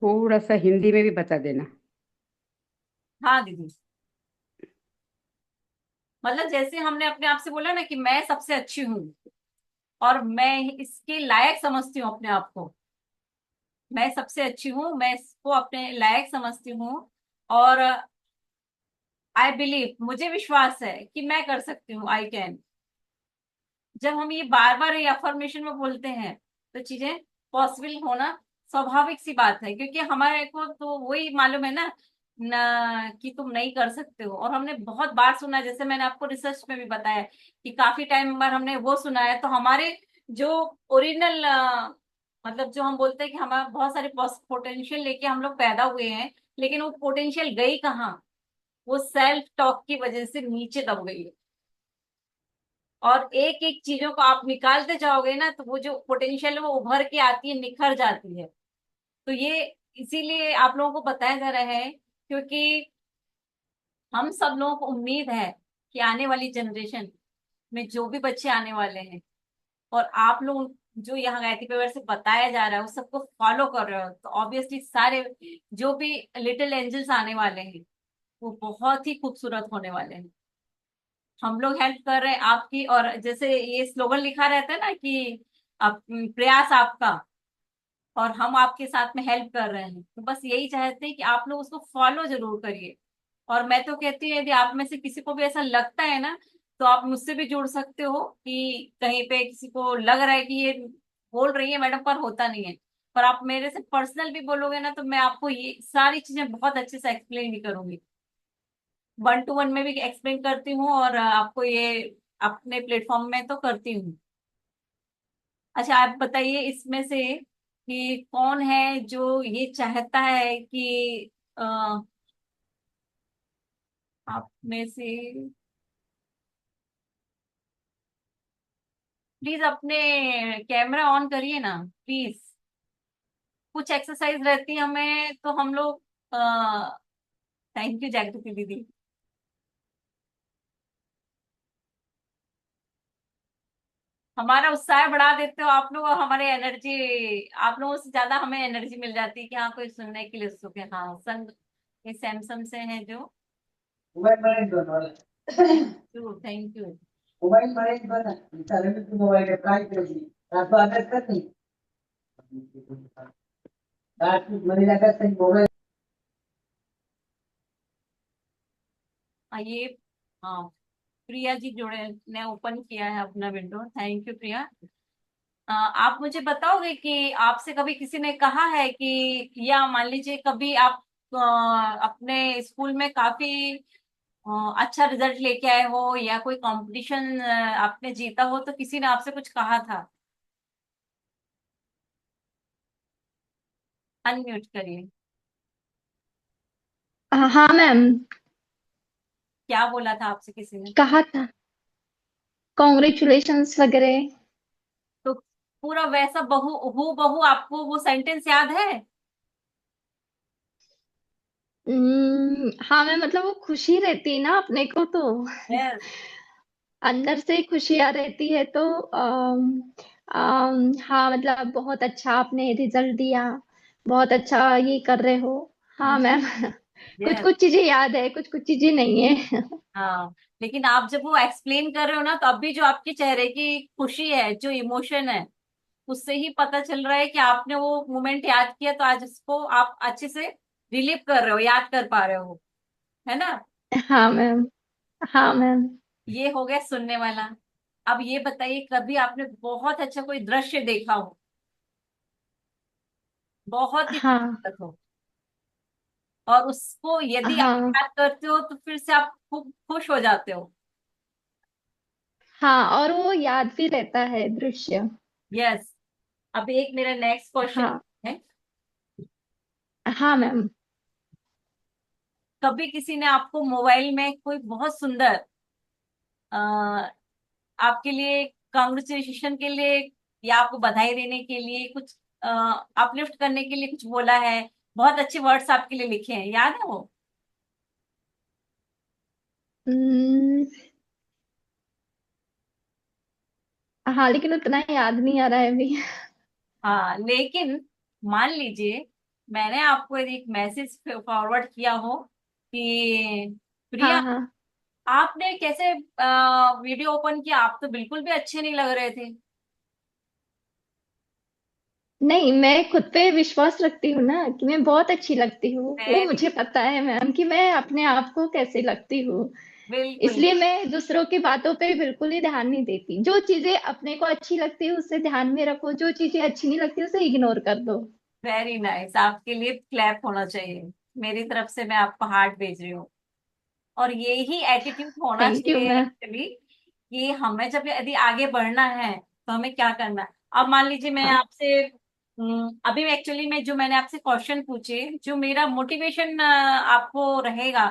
थोड़ा सा हिंदी में भी बता देना। हाँ दीदी, मतलब जैसे हमने अपने आप से बोला ना कि मैं सबसे अच्छी हूँ, और मैं इसके लायक समझती हूँ अपने आप को। मैं सबसे अच्छी हूँ, मैं इसको अपने लायक समझती हूँ, और आई बिलीव, मुझे विश्वास है कि मैं कर सकती हूँ, आई कैन। जब हम ये बार बार ये अफर्मेशन में बोलते हैं तो चीजें पॉसिबल होना स्वाभाविक सी बात है, क्योंकि हमारे को तो वही मालूम है ना, कि तुम नहीं कर सकते हो। और हमने बहुत बार सुना है, जैसे मैंने आपको रिसर्च में भी बताया कि काफी टाइम बार हमने वो सुना है। तो हमारे जो ओरिजिनल, मतलब जो हम बोलते हैं कि हमारा बहुत सारे पोटेंशियल लेके हम लोग पैदा हुए हैं, लेकिन वो पोटेंशियल गई कहाँ? वो सेल्फ टॉक की वजह से नीचे दब गई है। और एक एक चीजों को आप निकालते जाओगे ना, तो वो जो पोटेंशियल है वो उभर के आती है, निखर जाती है। तो ये इसीलिए आप लोगों को बताया जा रहा है, क्योंकि हम सब लोगों को उम्मीद है कि आने वाली जनरेशन में जो भी बच्चे आने वाले हैं, और आप लोग जो यहाँ गायत्री परिवार से बताया जा रहा है, उस सबको फॉलो कर रहे हो, तो ऑब्वियसली सारे जो भी लिटिल एंजल्स आने वाले हैं वो बहुत ही खूबसूरत होने वाले हैं। हम लोग हेल्प कर रहे हैं आपकी, और जैसे ये स्लोगन लिखा रहता है ना कि प्रयास आपका और हम आपके साथ में हेल्प कर रहे हैं, तो बस यही चाहते हैं कि आप लोग उसको फॉलो जरूर करिए। और मैं तो कहती हूँ, यदि आप में से किसी को भी ऐसा लगता है ना, तो आप मुझसे भी जुड़ सकते हो, कि कहीं पे किसी को लग रहा है कि ये बोल रही है मैडम पर होता नहीं है, पर आप मेरे से पर्सनल भी बोलोगे ना, तो मैं आपको ये सारी चीजें बहुत अच्छे से एक्सप्लेन भी करूंगी। 1 to 1 में भी एक्सप्लेन करती हूँ, और आपको ये अपने प्लेटफॉर्म में तो करती हूँ। अच्छा, आप बताइए इसमें से कि कौन है जो ये चाहता है कि अ, आप में से प्लीज अपने कैमरा ऑन करिए ना, प्लीज। कुछ एक्सरसाइज रहती है हमें, तो हम लोग, थैंक यू जागृति दीदी। हमारा उत्साह बढ़ा देते हो आप लोग, और हमारे एनर्जी, आप लोगों से ज्यादा हमें एनर्जी मिल जाती है कि हाँ कोई सुनने के लिए उत्सुक है। हाँ, संग ये सैमसंग से है जो। Thank you. ये, हाँ, प्रिया जी जुड़े ने ओपन किया है अपना विंडो, थैंक यू प्रिया। आप मुझे बताओगे कि आपसे कभी किसी ने कहा है कि, या मान लीजिए कभी आप अपने स्कूल में काफी अच्छा रिजल्ट लेके आए हो, या कोई कंपटीशन आपने जीता हो, तो किसी ने आपसे कुछ कहा था? अनम्यूट करिए। हाँ मैम, क्या बोला था आपसे किसी ने? कहा था कॉन्ग्रेचुलेशंस वगैरह। तो पूरा वैसा हू बहू आपको वो सेंटेंस याद है? हाँ मैम, मतलब वो खुशी रहती है ना अपने को तो, यस। अंदर से खुशियाँ रहती है तो हाँ मतलब बहुत अच्छा आपने रिजल्ट दिया, बहुत अच्छा ये कर रहे हो। हाँ मैम। कुछ यस। कुछ चीजें याद है, कुछ कुछ चीजें नहीं है। हाँ, लेकिन आप जब वो एक्सप्लेन कर रहे हो ना, तो अभी जो आपके चेहरे की खुशी है, जो इमोशन है, उससे ही पता चल रहा है कि आपने वो मोमेंट याद किया, तो आज उसको आप अच्छे से रिलीव कर रहे हो, याद कर पा रहे हो, है ना? हाँ मैम। हाँ मैम। ये हो गया सुनने वाला। अब ये बताइए, कभी आपने बहुत अच्छा कोई दृश्य देखा हो, बहुत ही हाँ। खूबसूरत हो, और उसको यदि आप हाँ। याद करते हो तो फिर से आप खूब खुश हो जाते हो? हाँ, और वो याद भी रहता है दृश्य। यस। अब एक मेरा नेक्स्ट क्वेश्चन हाँ। है, हाँ मैम। कभी किसी ने आपको मोबाइल में कोई बहुत सुंदर, आ, आपके लिए कांग्रेचुलेशन के लिए, या आपको बधाई देने के लिए कुछ, अपलिफ्ट करने के लिए कुछ बोला है, बहुत अच्छे वर्ड्स आपके लिए लिखे हैं, याद है वो? हम्म, हाँ लेकिन उतना याद नहीं आ रहा है अभी। हाँ, लेकिन मान लीजिए मैंने आपको यदि एक मैसेज फॉरवर्ड किया हो कि प्रिया, हाँ हाँ। आपने कैसे वीडियो ओपन किया, आप तो बिल्कुल भी अच्छे नहीं लग रहे थे। नहीं, मैं खुद पे विश्वास रखती हूँ ना कि मैं बहुत अच्छी लगती हूँ। वो वेरी मुझे पता है मैम कि मैं अपने आप को कैसे लगती हूँ। बिल्कुल। इसलिए मैं दूसरों की बातों पे बिल्कुल ही ध्यान नहीं देती। जो चीजें अपने को अच्छी लगती है उसे ध्यान में रखो, जो चीजें अच्छी नहीं लगती उसे इग्नोर कर दो। वेरी नाइस, आपके लिए क्लैप होना चाहिए। मेरी तरफ से मैं आपको हार्ट भेज रही हूँ। और यही एटीट्यूड होना थैंक यू चाहिए मैम। एक्चुअली, कि हमें जब यदि आगे बढ़ना है तो हमें क्या करना है। अब मान लीजिए मैं हाँ आपसे अभी एक्चुअली में जो मैंने आपसे क्वेश्चन पूछे, जो मेरा मोटिवेशन आपको रहेगा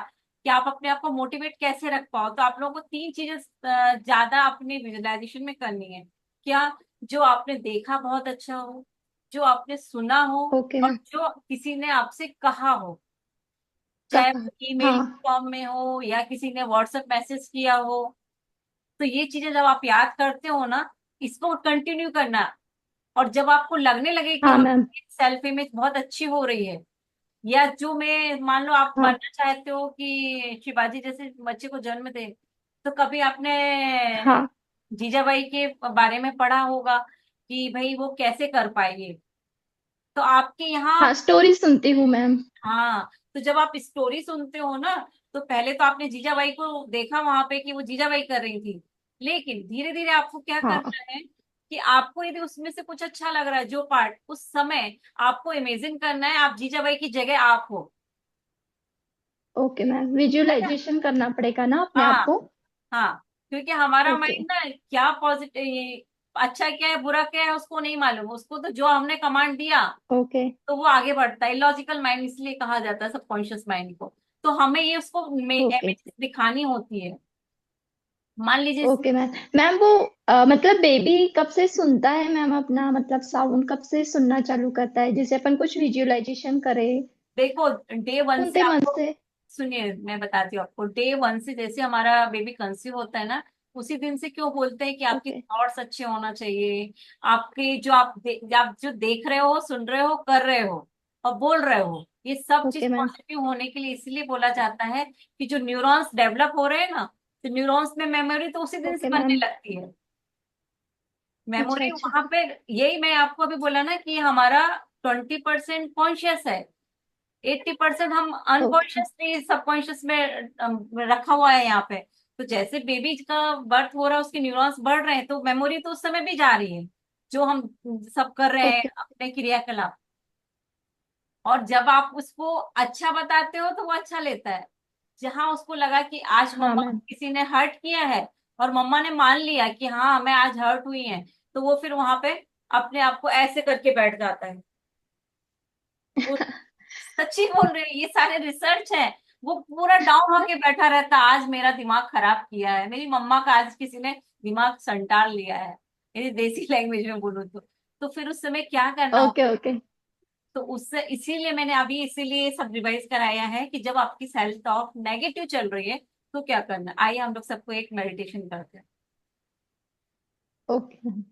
कि आप अपने आप को मोटिवेट कैसे रख पाओ, तो आप लोगों को तीन चीजें ज्यादा अपने विजुअलाइजेशन में करनी है। क्या? जो आपने देखा बहुत अच्छा हो, जो आपने सुना हो, ओके और मैम। जो किसी ने आपसे कहा हो, चाहे कहा। वो ईमेल हाँ फॉर्म में हो या किसी ने व्हाट्सएप मैसेज किया हो। तो ये चीजें जब आप याद करते हो ना, इसको कंटिन्यू करना। और जब आपको लगने लगे कि हाँ हाँ, मैम। सेल्फ इमेज बहुत अच्छी हो रही है, या जो मैं मान लो आप हाँ बनना चाहते हो कि शिवाजी जैसे बच्चे को जन्म दे, तो कभी आपने हाँ जीजाबाई के बारे में पढ़ा होगा कि भाई वो कैसे कर पाएंगे। तो आपके यहाँ, हाँ, स्टोरी सुनती हूँ मैम। हाँ, तो जब आप स्टोरी सुनते हो ना, तो पहले तो आपने जीजाबाई को देखा वहां पे कि वो जीजाबाई कर रही थी, लेकिन धीरे धीरे आपको क्या हाँ करना है कि आपको यदि उसमें से कुछ अच्छा लग रहा है जो पार्ट उस समय, आपको इमेजिन करना है आप जीजाबाई की जगह आप हो। ओके मैम, है ना? विजुअलाइजेशन करना पड़ेगा ना अपने आप हाँ, को। हाँ, क्योंकि हमारा ओके। माइंड ना क्या पॉजिटिव, अच्छा क्या है बुरा क्या है उसको नहीं मालूम, उसको तो जो हमने कमांड दिया ओके। तो वो आगे बढ़ता है। लॉजिकल माइंड इसलिए कहा जाता है सबकॉन्शियस माइंड को। तो हमें ये उसको ओके। इमेजेस दिखानी होती है। मान लीजिए ओके मैम। मैम वो मतलब बेबी कब से सुनता है मैम अपना, मतलब साउंड कब से सुनना चालू करता है जैसे अपन कुछ विजुअलाइजेशन करें? देखो, डे वन से सुनते मन आपको, से। सुनिए मैं बताती हूँ आपको, डे वन से जैसे हमारा बेबी कंसीव होता है ना, उसी दिन से क्यों बोलते हैं कि आपके ओके। थॉट्स अच्छे होना चाहिए। आपके जो आप जो देख रहे हो, सुन रहे हो, कर रहे हो और बोल रहे हो, ये सब चीज ओके मैम। पॉजिटिव होने के लिए इसलिए बोला जाता है कि जो न्यूरॉन्स डेवलप हो रहे हैं ना, तो न्यूरॉन्स में मेमोरी तो उसी दिन से ओके बनने मैम। लगती है। अच्छा मेमोरी अच्छा। वहां पे, यही मैं आपको अभी बोला ना कि हमारा 20% कॉन्शियस है, 80% हम ओके। अनकॉन्शियसली सबकॉन्शियस में रखा हुआ है यहाँ पे। तो जैसे बेबी का बर्थ हो रहा है, उसके न्यूरॉन्स बढ़ रहे हैं, तो मेमोरी तो उस समय भी जा रही है, जो हम सब कर रहे हैं ओके। अपने क्रियाकलाप। और जब आप उसको अच्छा बताते हो तो वो अच्छा लेता है। जहां उसको लगा कि आज हाँ मम्मा को मैम। किसी ने हर्ट किया है, और मम्मा ने मान लिया कि हाँ मैं आज हर्ट हुई है, तो वो फिर वहां पे अपने आप को ऐसे करके बैठ जाता है। वो सच्ची बोल रही है, ये सारे रिसर्च है। वो पूरा डाउन होके बैठा रहता है, आज मेरा दिमाग खराब किया है, मेरी मम्मा का आज किसी ने दिमाग संटाल लिया है, मेरी देसी लैंग्वेज में बोलूँ तो फिर उस समय क्या करना हो। Okay okay. तो उससे इसीलिए मैंने अभी इसीलिए सब रिवाइज कराया है कि जब आपकी सेल्फ टॉक नेगेटिव चल रही है तो क्या करना है। आइए हम लोग सबको एक मेडिटेशन करते हैं। Okay ma'am.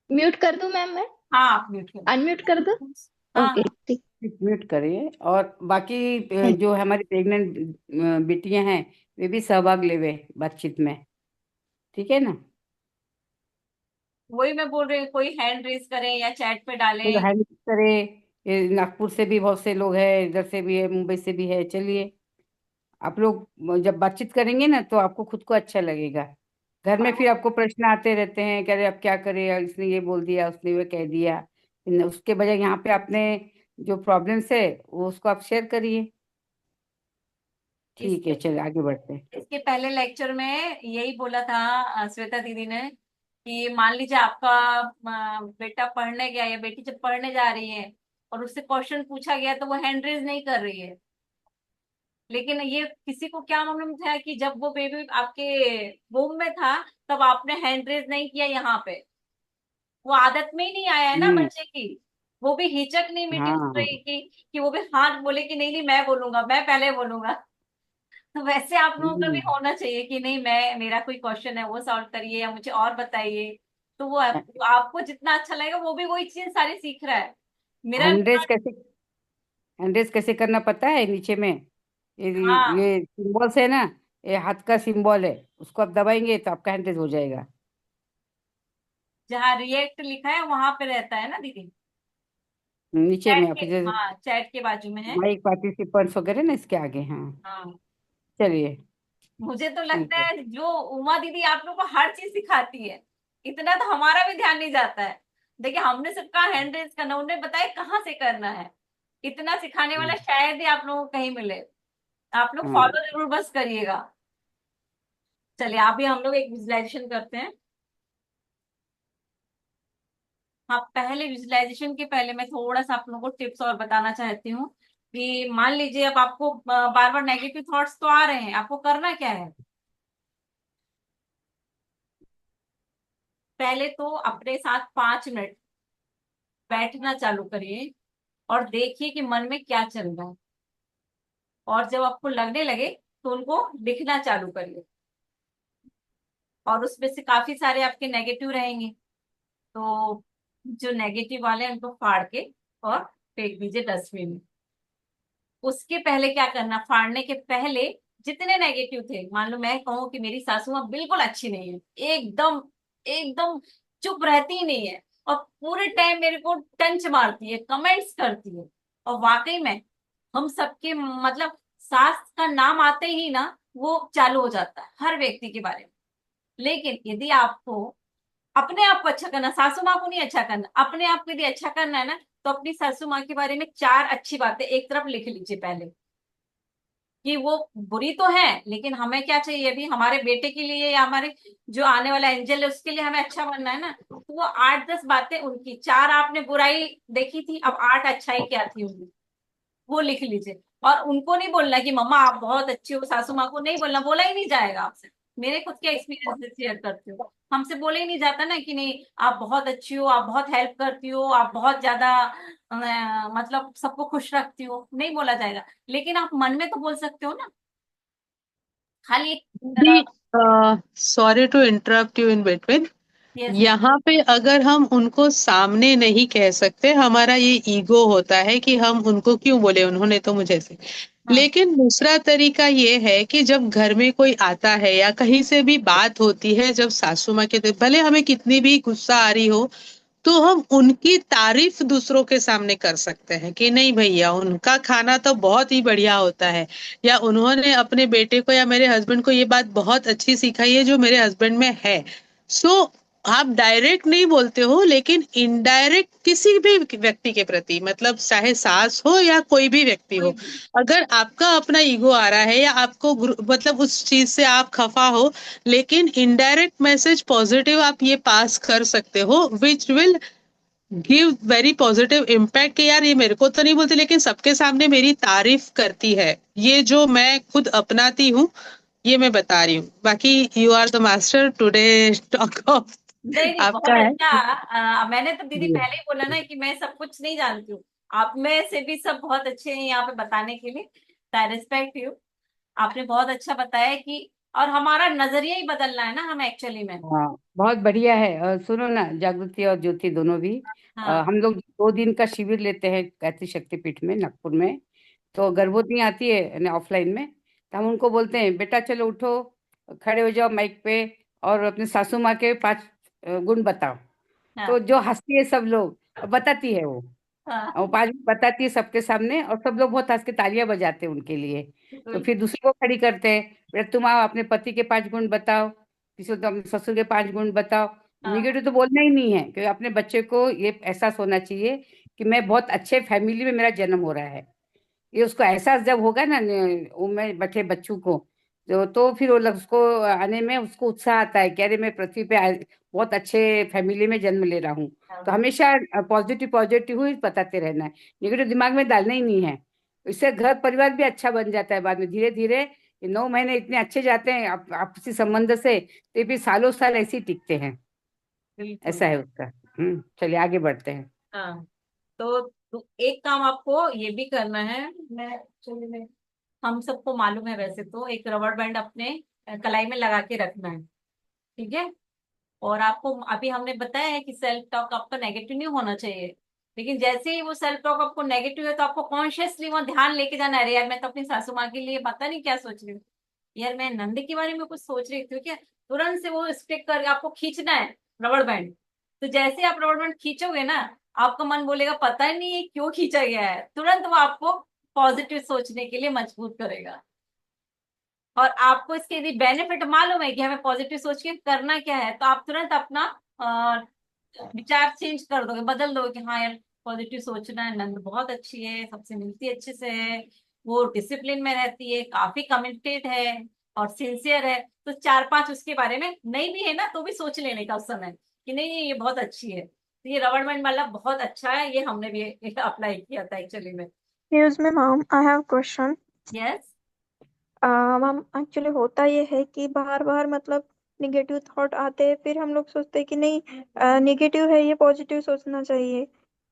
म्यूट कर दूं मैम मैं? हाँ, आप म्यूट कर अनम्यूट कर दूं? दीजिए। हाँ, ओके ठीक। म्यूट करिए। और बाकी हम्म। जो हमारी प्रेग्नेंट बेटियां हैं वे भी सहभाग लेवे बातचीत में। ठीक है ना? वही मैं बोल रही हूँ, कोई हैंड रेज करें या चैट पे कोई डालें। हेल्प करे। ये नागपुर से भी बहुत से लोग हैं, इधर से भी है, मुंबई से भी है। चलिए, आप लोग जब बातचीत करेंगे ना तो आपको खुद को अच्छा लगेगा। घर में फिर आपको प्रश्न आते रहते हैं, कह रहे अब क्या करें, इसने ये बोल दिया, उसने वो कह दिया। उसके बजाय यहाँ पे आपने जो प्रॉब्लम्स है वो उसको आप शेयर करिए। ठीक है, इसके चलिए आगे बढ़ते हैं। इसके पहले लेक्चर में यही बोला था श्वेता दीदी ने, कि मान लीजिए आपका बेटा पढ़ने गया या बेटी जब पढ़ने जा रही है और उससे क्वेश्चन पूछा गया तो वो हैंड रेज नहीं कर रही है, लेकिन ये किसी को क्या मालूम था कि जब वो बेबी आपके वोम में था तब आपने हैंड रेज नहीं किया यहाँ पे। वो आदत में ही नहीं आया है ना हम्म। बच्चे की। वो भी हिचक नहीं मिटी उस हाँ। रही कि वो भी हाँ बोले कि नहीं नहीं मैं बोलूंगा, मैं पहले बोलूंगा। तो वैसे आप लोगों का भी हम्म। होना चाहिए कि नहीं, मैं मेरा कोई क्वेश्चन है वो सॉल्व करिए या मुझे और बताइए। तो वो आपको जितना अच्छा लगेगा वो भी वही चीज सारी सीख रहा है। मेरा हैंड रेस कैसे करना पता है? नीचे में ये हाँ, ये सिंबल्स है ना, ये हाथ का सिंबल है, उसको आप दबाएंगे तो आपका हैंड रेस हो जाएगा। जहाँ रिएक्ट लिखा है वहां पे रहता है ना दीदी, नीचे चैट में के, आप जो हाँ चैट के बाजू में है। माइक पार्टिसिपेंट्स वगैरह ना इसके आगे, हाँ। हाँ, चलिए, मुझे तो ठीक लगता है। है जो उमा दीदी आप लोग को हर चीज सिखाती है, इतना तो हमारा भी ध्यान नहीं जाता है। देखिए हमने सबका हैंड रेज करना, उन्हें बताया कहाँ से करना है, इतना सिखाने वाला शायद ही आप लोगों को कहीं मिले। आप लोग हाँ, फॉलो जरूर बस करिएगा। चलिए अभी हम लोग एक विजुलाइजेशन करते हैं। हाँ, पहले विजुलाइजेशन के पहले मैं थोड़ा सा आप लोगों को टिप्स और बताना चाहती हूँ कि मान लीजिए अब आपको बार बार नेगेटिव थॉट्स तो आ रहे हैं, आपको करना क्या है। पहले तो अपने साथ 5 मिनट बैठना चालू करिए और देखिए कि मन में क्या चल रहा है, और जब आपको लगने लगे तो उनको लिखना चालू करिए। और उसमें से काफी सारे आपके नेगेटिव रहेंगे, तो जो नेगेटिव वाले हैं उनको फाड़ के और फेंक दीजिए डस्टबिन में। उसके पहले क्या करना, फाड़ने के पहले जितने नेगेटिव थे, मान लो मैं कहूँ कि मेरी सासू माँ बिल्कुल अच्छी नहीं है, एकदम एकदम चुप रहती ही नहीं है, और पूरे टाइम मेरे को टंच मारती है, कमेंट्स करती है, और वाकई में हम सबके मतलब सास का नाम आते ही ना वो चालू हो जाता है हर व्यक्ति के बारे में। लेकिन यदि आपको अपने आप को अच्छा करना, सासू माँ को नहीं अच्छा करना, अपने आप को यदि अच्छा करना है ना, तो अपनी सासू माँ के बारे में 4 अच्छी बातें एक तरफ लिख लीजिए पहले, कि वो बुरी तो है लेकिन हमें क्या चाहिए, अभी हमारे बेटे के लिए या हमारे जो आने वाला एंजल है उसके लिए हमें अच्छा बनना है ना। तो वो 8-10 बातें उनकी, 4 आपने बुराई देखी थी, अब 8 अच्छाई क्या थी उनकी, वो लिख लीजिए। और उनको नहीं बोलना कि मम्मा आप बहुत अच्छी हो, सासू माँ को नहीं बोलना, बोला ही नहीं जाएगा आपसे। मेरे खुद के एक्सपीरियंस से शेयर करती हूँ, हमसे बोला ही नहीं जाता ना कि नहीं आप बहुत अच्छी हो, आप बहुत हेल्प करती हो, आप बहुत ज्यादा मतलब सबको खुश रखती हो, नहीं बोला जाएगा। लेकिन आप मन में तो बोल सकते हो ना, खाली दीदी, sorry to interrupt you in between. Yes. यहाँ पे अगर हम उनको सामने नहीं कह सकते, हमारा ये ईगो होता है कि हम उनको क्यों बोले, उन्होंने तो मुझे से। हाँ लेकिन दूसरा तरीका ये है कि जब घर में कोई आता है या कहीं से भी बात होती है, जब सासू माँ के, भले हमें कितनी भी गुस्सा आ रही हो, तो हम उनकी तारीफ दूसरों के सामने कर सकते हैं कि नहीं भैया, उनका खाना तो बहुत ही बढ़िया होता है, या उन्होंने अपने बेटे को या मेरे हस्बैंड को ये बात बहुत अच्छी सिखाई है जो मेरे हस्बैंड में है। सो आप डायरेक्ट नहीं बोलते हो, लेकिन इनडायरेक्ट किसी भी व्यक्ति के प्रति, मतलब चाहे सास हो या कोई भी व्यक्ति कोई हो, भी। अगर आपका अपना ईगो आ रहा है या आपको मतलब उस चीज से आप खफा हो, लेकिन इनडायरेक्ट मैसेज पॉजिटिव आप ये पास कर सकते हो, which will give very positive impact, कि यार ये मेरे को तो नहीं बोलती लेकिन सबके सामने मेरी तारीफ करती है। ये जो मैं खुद अपनाती हूँ, ये मैं बता रही हूँ। बाकी you are the master today, talk of नहीं नहीं, बहुत आपका है। अच्छा। मैंने तो दीदी जी। पहले ही बोला ना कि मैं सब कुछ नहीं जानती हूँ, आप में से भी सब बहुत अच्छे हैं यहाँ पे बताने के लिए, आई रिस्पेक्ट यू। आपने बहुत अच्छा बताया कि और हमारा नजरिया ही बदलना है ना हमें एक्चुअली में। हाँ, बहुत बढ़िया है। सुनो ना, जागृति और ज्योति दोनों भी, हाँ हम लोग 2 दिन का शिविर लेते हैं गायत्री शक्तिपीठ में, नागपुर में। तो गर्भवती आती है ऑफलाइन में, तो हम उनको बोलते हैं बेटा चलो उठो, खड़े हो जाओ माइक पे, और अपने सासू माँ के 5 गुण बताओ। तो हाँ जो हंसती है सब लोग, और बताती है वो, हाँ। और वो 5 गुण बताती है सबके सामने, और सब लोग बहुत हंस के तालियां बजाते हैं उनके लिए। तो बिल्कुल। फिर दूसरी को खड़ी करते हैं, बेटा तुम आओ अपने पति के 5 गुण बताओ, किसी को तो अपने ससुर के 5 गुण बताओ। हाँ निगेटिव तो बोलना ही नहीं है, क्योंकि अपने बच्चे को ये एहसास होना चाहिए कि मैं बहुत अच्छे फैमिली में मेरा जन्म हो रहा है। ये उसको एहसास जब होगा ना वो में बैठे बच्चों को, तो फिर वो उसको आने में उसको उत्साह आता है कि अरे मैं पृथ्वी पे बहुत अच्छे फैमिली में जन्म ले रहा हूँ। तो हाँ। हमेशा पॉजिटिव पॉजिटिव ही बताते रहना है, नेगेटिव दिमाग में डालना ही नहीं है। इससे घर परिवार भी अच्छा बन जाता है बाद में, धीरे धीरे। ये 9 महीने इतने अच्छे जाते हैं आपसी संबंध से, तो फिर सालों साल ऐसे ही टिकते हैं। बिल्कुल। ऐसा है उसका। चलिए आगे बढ़ते हैं। हाँ, तो एक काम आपको ये भी करना है। मैं चलिए मैं हम सबको मालूम है वैसे तो, एक रबड़ बैंड अपने कलाई में लगा के रखना है, ठीक है। और आपको अभी हमने बताया है कि सेल्फ टॉक आपका नेगेटिव नहीं होना चाहिए, लेकिन जैसे ही वो सेल्फ टॉक आपको नेगेटिव है तो आपको कॉन्शियसली वहां ध्यान लेके जाना है, अरे यार मैं तो अपनी सासू माँ के लिए पता नहीं क्या सोच रही हूँ, यार मैं नंद के बारे में कुछ सोच रही थी क्या, तुरंत से वो स्टिक करके आपको खींचना है रबड़ बैंड। तो जैसे आप रबड़ बैंड खींचोगे ना, आपका मन बोलेगा पता ही नहीं है क्यों खींचा गया है, तुरंत वो आपको पॉजिटिव सोचने के लिए मजबूर करेगा। और आपको इसके यदि बेनिफिट मालूम है कि हमें पॉजिटिव सोच के करना क्या है, तो आप तुरंत अपना विचार चेंज कर दोगे, बदल दोगे कि हाँ यार पॉजिटिव सोचना है, नंद बहुत अच्छी है, सबसे मिलती अच्छे से है, वो डिसिप्लिन में रहती है, काफी कमिटेड है और सिंसियर है। तो 4-5 उसके बारे में नहीं भी है ना, तो भी सोच लेने का उस समय कि नहीं ये बहुत अच्छी है। तो ये रबड़ बैंड वाला बहुत अच्छा है, ये हमने भी अप्लाई किया था एक्चुअली में। Excuse me, mom. I have a question. Yes. Ma'am actually होता ये है कि बार बार मतलब निगेटिव थॉट आते हैं, फिर हम लोग सोचते हैं कि नहीं निगेटिव है ये, पॉजिटिव सोचना चाहिए।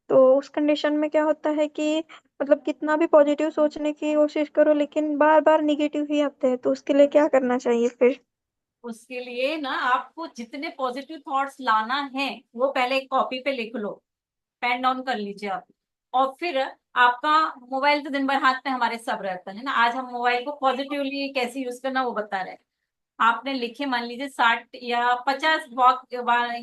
तो उस कंडीशन में क्या होता है कि मतलब कितना भी पॉजिटिव सोचने की कोशिश करो लेकिन बार बार निगेटिव ही आते हैं, तो उसके लिए क्या करना चाहिए फिर? उसके लिए ना आपको जितने पॉजिटिव थॉट्स लाना है वो पहले एक कॉपी पे लिख लो, पेन डाउन कर लीजिए आप। और फिर आपका मोबाइल तो दिन भर हाथ में हमारे सब रहता है ना, आज हम मोबाइल को पॉजिटिवली कैसे यूज करना वो बता रहे हैं। आपने लिखे मान लीजिए 60 या 50 वॉक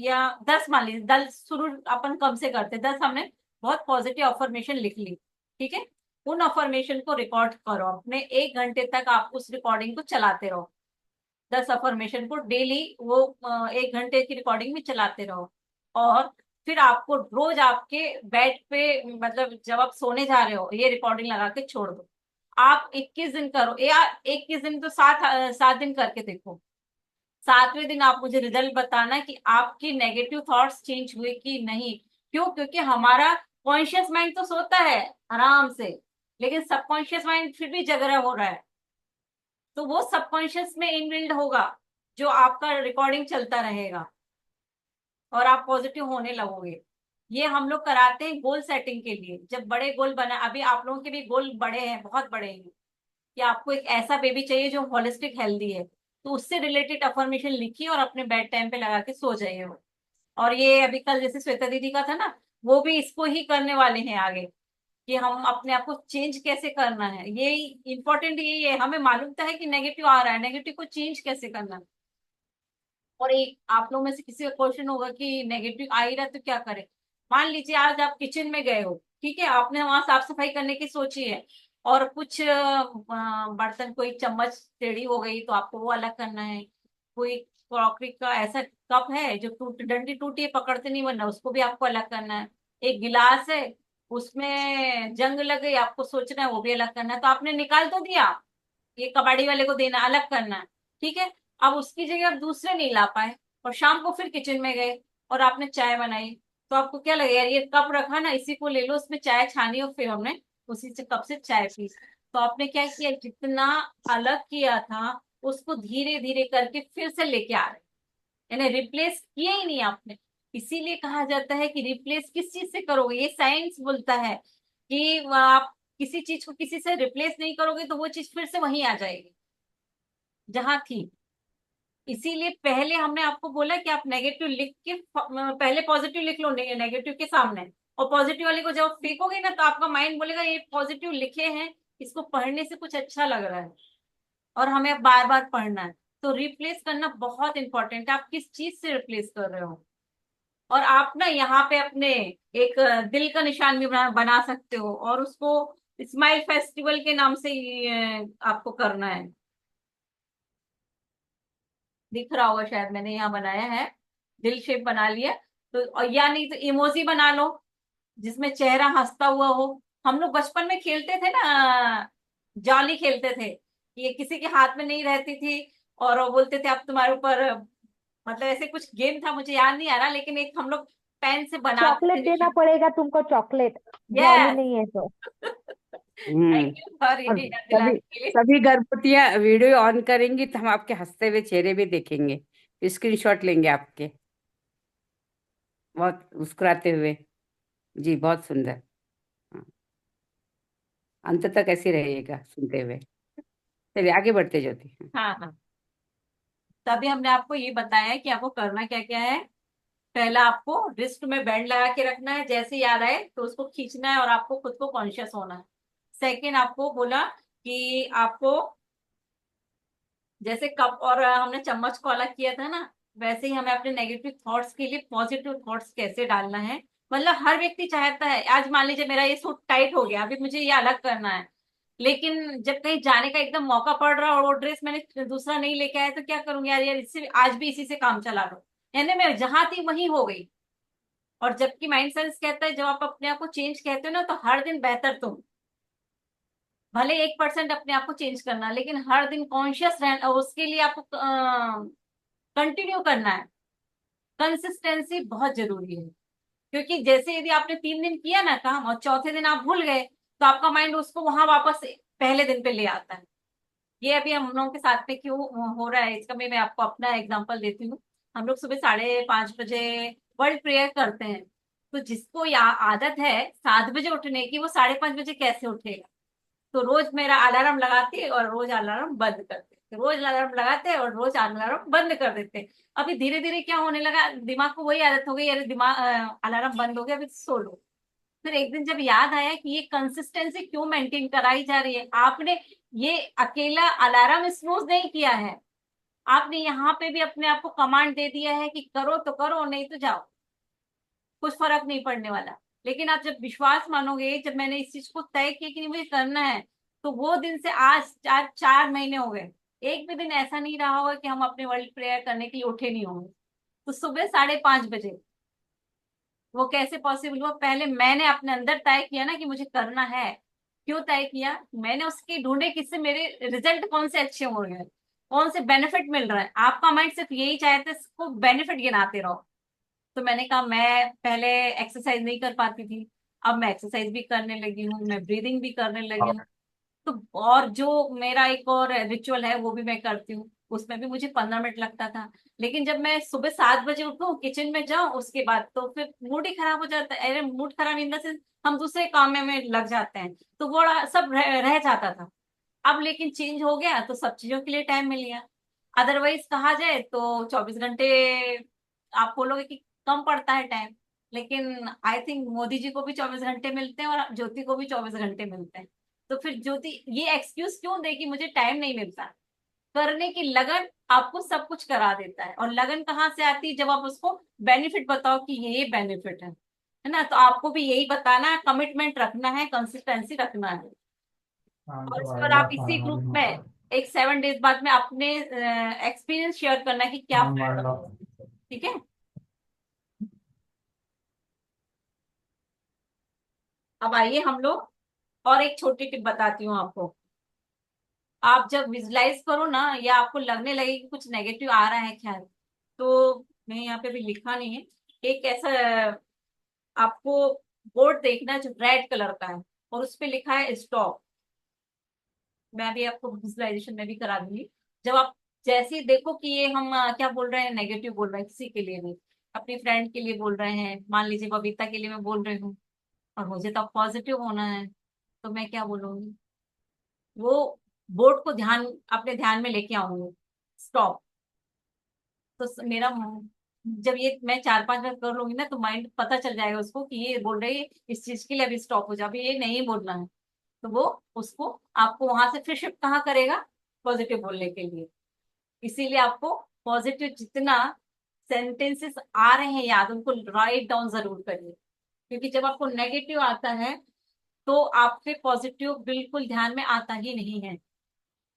या 10, मान लीजिए 10 शुरू अपन कम से करते, 10 हमने बहुत पॉजिटिव अफर्मेशन लिख ली, ठीक है। उन अफर्मेशन को रिकॉर्ड करो, अपने 1 घंटे तक आप उस रिकॉर्डिंग को चलाते रहो। 10 अफर्मेशन को डेली वो 1 घंटे की रिकॉर्डिंग में चलाते रहो। और फिर आपको रोज आपके बेड पे, मतलब जब आप सोने जा रहे हो, ये रिकॉर्डिंग लगा के छोड़ दो। आप 21 दिन करो, या 21 दिन तो 7 दिन करके देखो। 7वें दिन आप मुझे रिजल्ट बताना कि आपकी नेगेटिव थॉट्स चेंज हुए कि नहीं। क्यों? क्योंकि हमारा कॉन्शियस माइंड तो सोता है आराम से, लेकिन सबकॉन्शियस माइंड फिर भी जागरण हो रहा है। तो वो सबकॉन्शियस में इनबिल्ड होगा, जो आपका रिकॉर्डिंग चलता रहेगा और आप पॉजिटिव होने लगोगे। ये हम लोग कराते हैं गोल सेटिंग के लिए, जब बड़े गोल बना, अभी आप लोगों के भी गोल बड़े हैं, बहुत बड़े हैं, कि आपको एक ऐसा बेबी चाहिए जो होलिस्टिक हेल्दी है, तो उससे रिलेटेड अफर्मेशन लिखिए और अपने बेड टाइम पे लगा के सो जाइए हो। और ये अभी कल जैसे श्वेता दीदी का था ना, वो भी इसको ही करने वाले हैं आगे, कि हम अपने आप को चेंज कैसे करना है। ये इंपॉर्टेंट यही है, हमें मालूम तो है कि नेगेटिव आ रहा है, नेगेटिव को चेंज कैसे करना है। और एक आप लोग में से किसी का क्वेश्चन होगा कि नेगेटिव आ ही रहा है तो क्या करें। मान लीजिए आज आप किचन में गए हो, ठीक है, आपने वहां साफ सफाई करने की सोची है, और कुछ बर्तन, कोई चम्मच टेढ़ी हो गई तो आपको वो अलग करना है। कोई क्रॉकरी का ऐसा कप है जो डंडी टूटी है, पकड़ते नहीं बनना, उसको भी आपको अलग करना है। एक गिलास है, उसमें जंग लग गई, आपको सोचना है वो भी अलग करना है। तो आपने निकाल तो दिया, ये कबाड़ी वाले को देना, अलग करना है, ठीक है। अब उसकी जगह आप दूसरे नहीं ला पाए, और शाम को फिर किचन में गए और आपने चाय बनाई, तो आपको क्या लगेगा, यार ये कप रखा ना, इसी को ले लो, उसमें चाय छानी, और फिर हमने उसी से कप से चाय पी। तो आपने क्या किया, जितना अलग किया था उसको धीरे धीरे करके फिर से लेके आ रहे, यानी रिप्लेस किया ही नहीं आपने। इसीलिए कहा जाता है कि रिप्लेस किस चीज से करोगे, ये साइंस बोलता है कि आप किसी चीज को किसी से रिप्लेस नहीं करोगे तो वो चीज फिर से वहीं आ जाएगी जहां थी। इसीलिए पहले हमने आपको बोला कि आप नेगेटिव लिख के पहले पॉजिटिव लिख लो नेगेटिव के सामने, और पॉजिटिव वाले को जब फेंकोगे ना तो आपका माइंड बोलेगा ये पॉजिटिव लिखे हैं, इसको पढ़ने से कुछ अच्छा लग रहा है और हमें बार बार पढ़ना है। तो रिप्लेस करना बहुत इंपॉर्टेंट है, आप किस चीज से रिप्लेस कर रहे हो। और आप ना यहाँ पे अपने एक दिल का निशान भी बना सकते हो, और उसको स्माइल फेस्टिवल के नाम से आपको करना है। दिख रहा होगा शायद, मैंने यहाँ बनाया है, दिल शेप बना लिया। तो या नहीं तो इमोजी बना लो जिसमें चेहरा हंसता हुआ हो। हम लोग बचपन में खेलते थे ना, जॉली खेलते थे, ये किसी के हाथ में नहीं रहती थी, और वो बोलते थे अब तुम्हारे ऊपर, मतलब ऐसे कुछ गेम था, मुझे याद नहीं आ रहा, लेकिन एक हम लोग पेन से बनाते चॉकलेट थे देना निशान। पड़ेगा तुमको, चॉकलेट। Jolly yes. नहीं है तो। हम्म। थैंक यू फॉर और ये याद सभी दिलाने के लिए। सभी गर्भवतियां वीडियो ऑन करेंगी तो हम आपके हंसते हुए चेहरे भी देखेंगे, स्क्रीनशॉट लेंगे आपके, बहुत मुस्कुराते हुए। जी बहुत सुंदर। हाँ, अंत तक ऐसे रहिएगा सुनते हुए। चलिए आगे बढ़ते ज्योति। हाँ हाँ, तभी हमने आपको ये बताया कि आपको करना क्या क्या है। पहला, आपको रिस्ट में बैंड लगा के रखना है, जैसे याद आए तो उसको खींचना है और आपको खुद को कॉन्शियस होना है। सेकेंड, आपको बोला कि आपको जैसे कप और हमने चम्मच को अलग किया था ना, वैसे ही हमें अपने नेगेटिव थॉट्स के लिए पॉजिटिव थॉट्स कैसे डालना है। मतलब हर व्यक्ति चाहता है, आज मान लीजिए मेरा ये सूट टाइट हो गया, अभी मुझे ये अलग करना है, लेकिन जब कहीं जाने का एकदम मौका पड़ रहा और वो ड्रेस मैंने दूसरा नहीं लेके आया तो क्या करूंगी, यार इससे आज भी इसी से काम चला लो, यानी मैं जहां थी वहीं हो गई। और जबकि माइंड साइंस कहता है जब आप अपने आप को चेंज कहते हो ना, तो हर दिन बेहतर तुम, भले 1% अपने आप को चेंज करना, लेकिन हर दिन कॉन्शियस रहना, उसके लिए आपको कंटिन्यू करना है। कंसिस्टेंसी बहुत जरूरी है, क्योंकि जैसे यदि आपने 3 दिन किया ना काम और चौथे दिन आप भूल गए, तो आपका माइंड उसको वहां वापस पहले दिन पे ले आता है। ये अभी हम लोगों के साथ में क्यों हो रहा है, इसका मैं आपको अपना एग्जांपल देती हूँ। हम लोग सुबह 5:30 बजे वर्ल्ड प्रेयर करते हैं, तो जिसको आदत है 7 बजे उठने की, वो 5:30 बजे कैसे उठेगा। तो रोज मेरा अलार्म लगाते और रोज अलार्म बंद करते, रोज अलार्म लगाते और रोज अलार्म बंद कर देते। अभी धीरे धीरे क्या होने लगा, दिमाग को वही आदत हो गई, अरे दिमाग अलार्म बंद हो गया, अभी सो लो। फिर एक दिन जब याद आया कि ये कंसिस्टेंसी क्यों मेंटेन कराई जा रही है, आपने ये अकेला अलार्म स्नूज नहीं किया है, आपने यहाँ पे भी अपने आप को कमांड दे दिया है कि करो तो करो, नहीं तो जाओ, कुछ फर्क नहीं पड़ने वाला। लेकिन आप जब विश्वास मानोगे, जब मैंने इस चीज को तय किया कि नहीं मुझे करना है, तो वो दिन से आज 4 महीने हो गए, एक भी दिन ऐसा नहीं रहा होगा कि हम अपने वर्ल्ड प्रेयर करने के लिए उठे नहीं होंगे। तो सुबह 5:30 बजे वो कैसे पॉसिबल हुआ, पहले मैंने अपने अंदर तय किया ना कि मुझे करना है। क्यों तय किया, मैंने उसके ढूंढे किससे मेरे रिजल्ट कौन से अच्छे हो रहे हैं, कौन से बेनिफिट मिल रहा है। आपका माइंड सिर्फ यही चाहता है इसको बेनिफिट गिनाते रहो। तो मैंने कहा, मैं पहले एक्सरसाइज नहीं कर पाती थी, अब मैं एक्सरसाइज भी करने लगी हूँ, मैं ब्रीदिंग भी करने लगी हूँ। तो और जो मेरा एक और रिचुअल है वो भी मैं करती हूँ, उसमें भी मुझे 15 मिनट लगता था। लेकिन जब मैं सुबह 7 बजे उठूँ, किचन में जाऊं, उसके बाद तो फिर मूड ही खराब हो जाता है। अरे मूड खराब इन द सेंस, हम दूसरे काम में लग जाते हैं, तो वो सब रह जाता था। अब लेकिन चेंज हो गया तो सब चीजों के लिए टाइम मिल गया। अदरवाइज कहा जाए तो 24 घंटे आप बोलोगे कि कम पड़ता है टाइम, लेकिन आई थिंक मोदी जी को भी 24 घंटे मिलते हैं और ज्योति को भी 24 घंटे मिलते हैं। तो फिर ज्योति ये एक्सक्यूज क्यों दे कि मुझे टाइम नहीं मिलता। करने की लगन आपको सब कुछ करा देता है, और लगन कहाँ से आती है, जब आप उसको बेनिफिट बताओ कि ये बेनिफिट है ना। तो आपको भी यही बताना है, कमिटमेंट रखना है, कंसिस्टेंसी रखना है। और इस पर आप इसी ग्रुप में एक 7 डेज बाद में अपने एक्सपीरियंस शेयर करना है कि क्या फायदा हुआ। ठीक है। अब आइए हम लोग और एक छोटी टिप बताती हूँ आपको। आप जब विजुलाइज करो ना, या आपको लगने लगे कि कुछ नेगेटिव आ रहा है ख्याल, तो मैं यहाँ पे भी लिखा नहीं है, एक ऐसा आपको बोर्ड देखना है जो रेड कलर का है और उस पे लिखा है स्टॉप। मैं भी आपको विजुलाइजेशन में भी करा दूंगी। जब आप जैसे ही देखो कि ये हम क्या बोल रहे हैं, नेगेटिव बोल रहे हैं किसी के लिए भी, अपनी फ्रेंड के लिए बोल रहे हैं, मान लीजिए बबीता के लिए मैं बोल रही हूँ, और मुझे तो पॉजिटिव होना है, तो मैं क्या बोलूंगी, वो बोर्ड को अपने ध्यान में लेके आऊंगी, स्टॉप। तो मेरा जब ये मैं 4-5 बार कर लूंगी ना, तो माइंड पता चल जाएगा उसको कि ये बोल रही है इस चीज के लिए, अभी स्टॉप हो जाए, अभी ये नहीं बोलना है। तो वो उसको आपको वहां से फिर शिफ्ट कहाँ करेगा, पॉजिटिव बोलने के लिए। इसीलिए आपको पॉजिटिव जितना सेंटेंसेस आ रहे हैं याद, उनको राइट डाउन जरूर करिए, क्योंकि जब आपको नेगेटिव आता है तो आपके पॉजिटिव बिल्कुल ध्यान में आता ही नहीं है,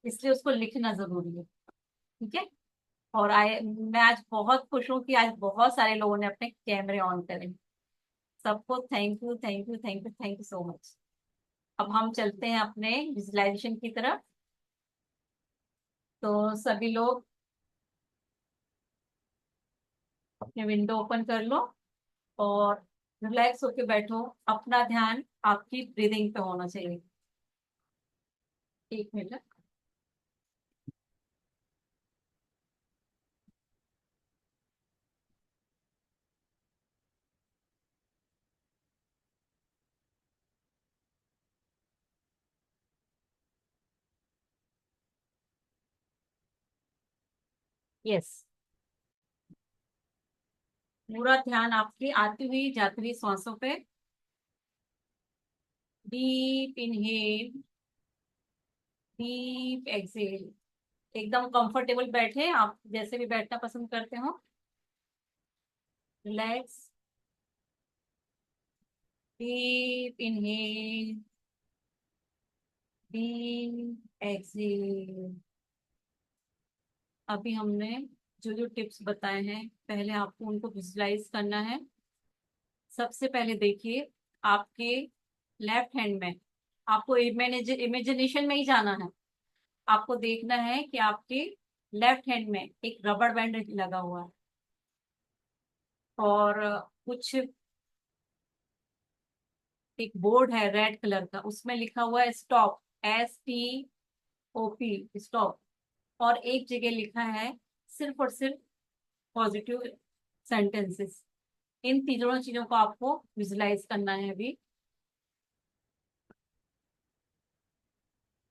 इसलिए उसको लिखना जरूरी है। ठीक है। और मैं आज बहुत खुश हूँ कि आज बहुत सारे लोगों ने अपने कैमरे ऑन करे। सबको thank you, thank you, thank you, thank you so much. अब हम चलते हैं अपने विजुलाइजेशन की तरफ। तो सभी लोग अपने विंडो ओपन कर लो और रिलैक्स होके बैठो, अपना ध्यान आपकी ब्रीदिंग पे होना चाहिए। 1 मिनट। यस। पूरा ध्यान आपकी आती हुई जाती हुई सांसों पे। Deep inhale, deep exhale. एकदम कंफर्टेबल बैठे, आप जैसे भी बैठना पसंद करते हो। Relax, deep inhale, deep exhale. अभी हमने जो जो टिप्स बताए हैं, पहले आपको उनको विजुलाइज करना है। सबसे पहले देखिए, आपके लेफ्ट हैंड में, आपको इमेजिनेशन में ही जाना है। आपको देखना है कि आपके लेफ्ट हैंड में एक रबर बैंड लगा हुआ है, और कुछ एक बोर्ड है रेड कलर का, उसमें लिखा हुआ है स्टॉप, STOP, स्टॉप। और एक जगह लिखा है सिर्फ और सिर्फ पॉजिटिव सेंटेंसेस। इन तीनों चीजों को आपको विजुलाइज करना है अभी।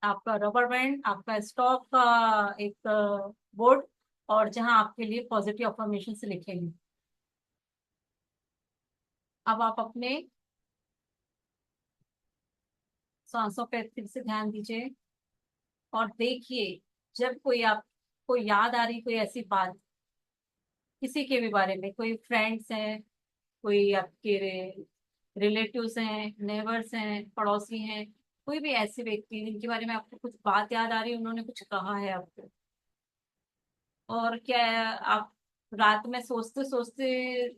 आपका रबर बैंड, आपका स्टॉक का एक बोर्ड, और जहां आपके लिए पॉजिटिव अफर्मेशन से लिखेंगे। अब आप अपने सांसों पे फिर से ध्यान दीजिए, और देखिए जब कोई आपको याद आ रही कोई ऐसी बात, किसी के भी बारे में, कोई फ्रेंड्स हैं, कोई आपके रिलेटिव्स हैं, नेबर्स हैं, पड़ोसी हैं, कोई भी ऐसे व्यक्ति जिनके बारे में आपको कुछ बात याद आ रही है, उन्होंने कुछ कहा है आपको, और क्या है, आप रात में सोचते सोचते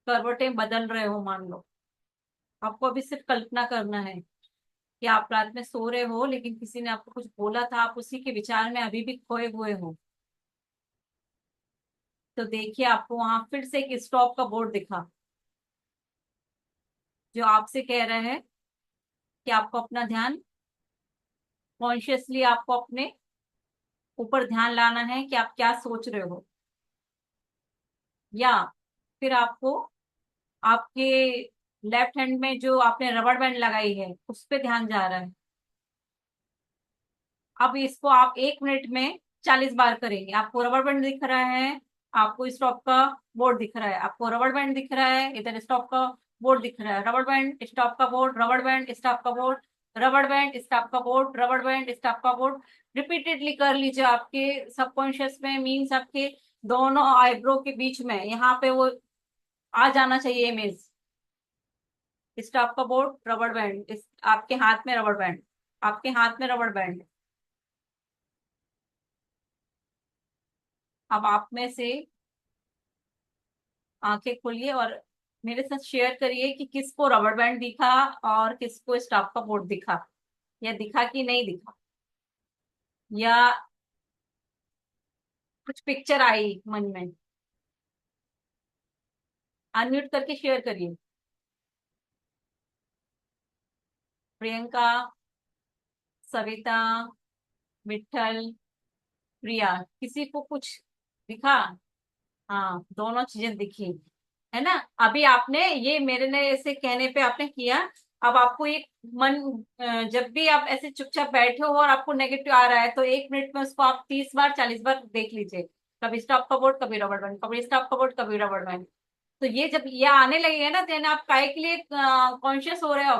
करवटें बदल रहे हो, मान लो। आपको अभी सिर्फ कल्पना करना है कि आप रात में सो रहे हो, लेकिन किसी ने आपको कुछ बोला था, आप उसी के विचार में अभी भी खोए हुए हो। तो देखिए, आपको वहां फिर से एक स्टॉप का बोर्ड दिखा, जो आपसे कह रहे हैं कि आपको अपना ध्यान कॉन्शियसली, आपको अपने ऊपर ध्यान लाना है कि आप क्या सोच रहे हो। या फिर आपको आपके लेफ्ट हैंड में जो आपने रबर बैंड लगाई है, उस पे ध्यान जा रहा है। अब इसको आप 1 मिनट में 40 बार करेंगे। आपको रबर बैंड दिख रहा है, आपको स्टॉप का बोर्ड दिख रहा है, आपको रबर बैंड दिख रहा है, इधर स्टॉप का बोर्ड दिख रहा है, रबर बैंड स्टॉप का बोर्ड, रबर बैंड स्टॉप का बोर्ड, रबर बैंड स्टॉप का बोर्ड, रबर बैंड स्टॉप का बोर्ड। रिपीटेडली कर लीजिए। आपके सबकॉन्शियस में, मीन्स आपके दोनों आईब्रो के बीच में, यहाँ पे वो आ जाना चाहिए इमेज। स्टॉप का बोर्ड, रबर बैंड, आपके हाथ में रबर बैंड, आपके हाथ में रबर बैंड। अब आप में से आंखें खोलिए और मेरे साथ शेयर करिए कि किसको रबर बैंड दिखा और किसको स्टॉप का बोर्ड दिखा, या दिखा कि नहीं दिखा, या कुछ पिक्चर आई मन में। अनम्यूट करके शेयर करिए। प्रियंका, सविता, विठल, प्रिया, किसी को कुछ दिखा? हाँ, दोनों चीजें दिखी, है ना। अभी आपने ये मेरे ने ऐसे कहने पे आपने किया। अब आपको एक मन, जब भी आप ऐसे चुपचाप बैठे हो और आपको नेगेटिव आ रहा है, तो 1 मिनट में उसको आप 30 बार 40 बार देख लीजिए। कभी स्टॉप का बोर्ड, कभी रबर बैंड, कभी स्टॉप का बोर्ड, कभी रबर बैंड। तो ये जब ये आने लगेगा ना, तो यानी आप काय के लिए कॉन्शियस हो रहे हो,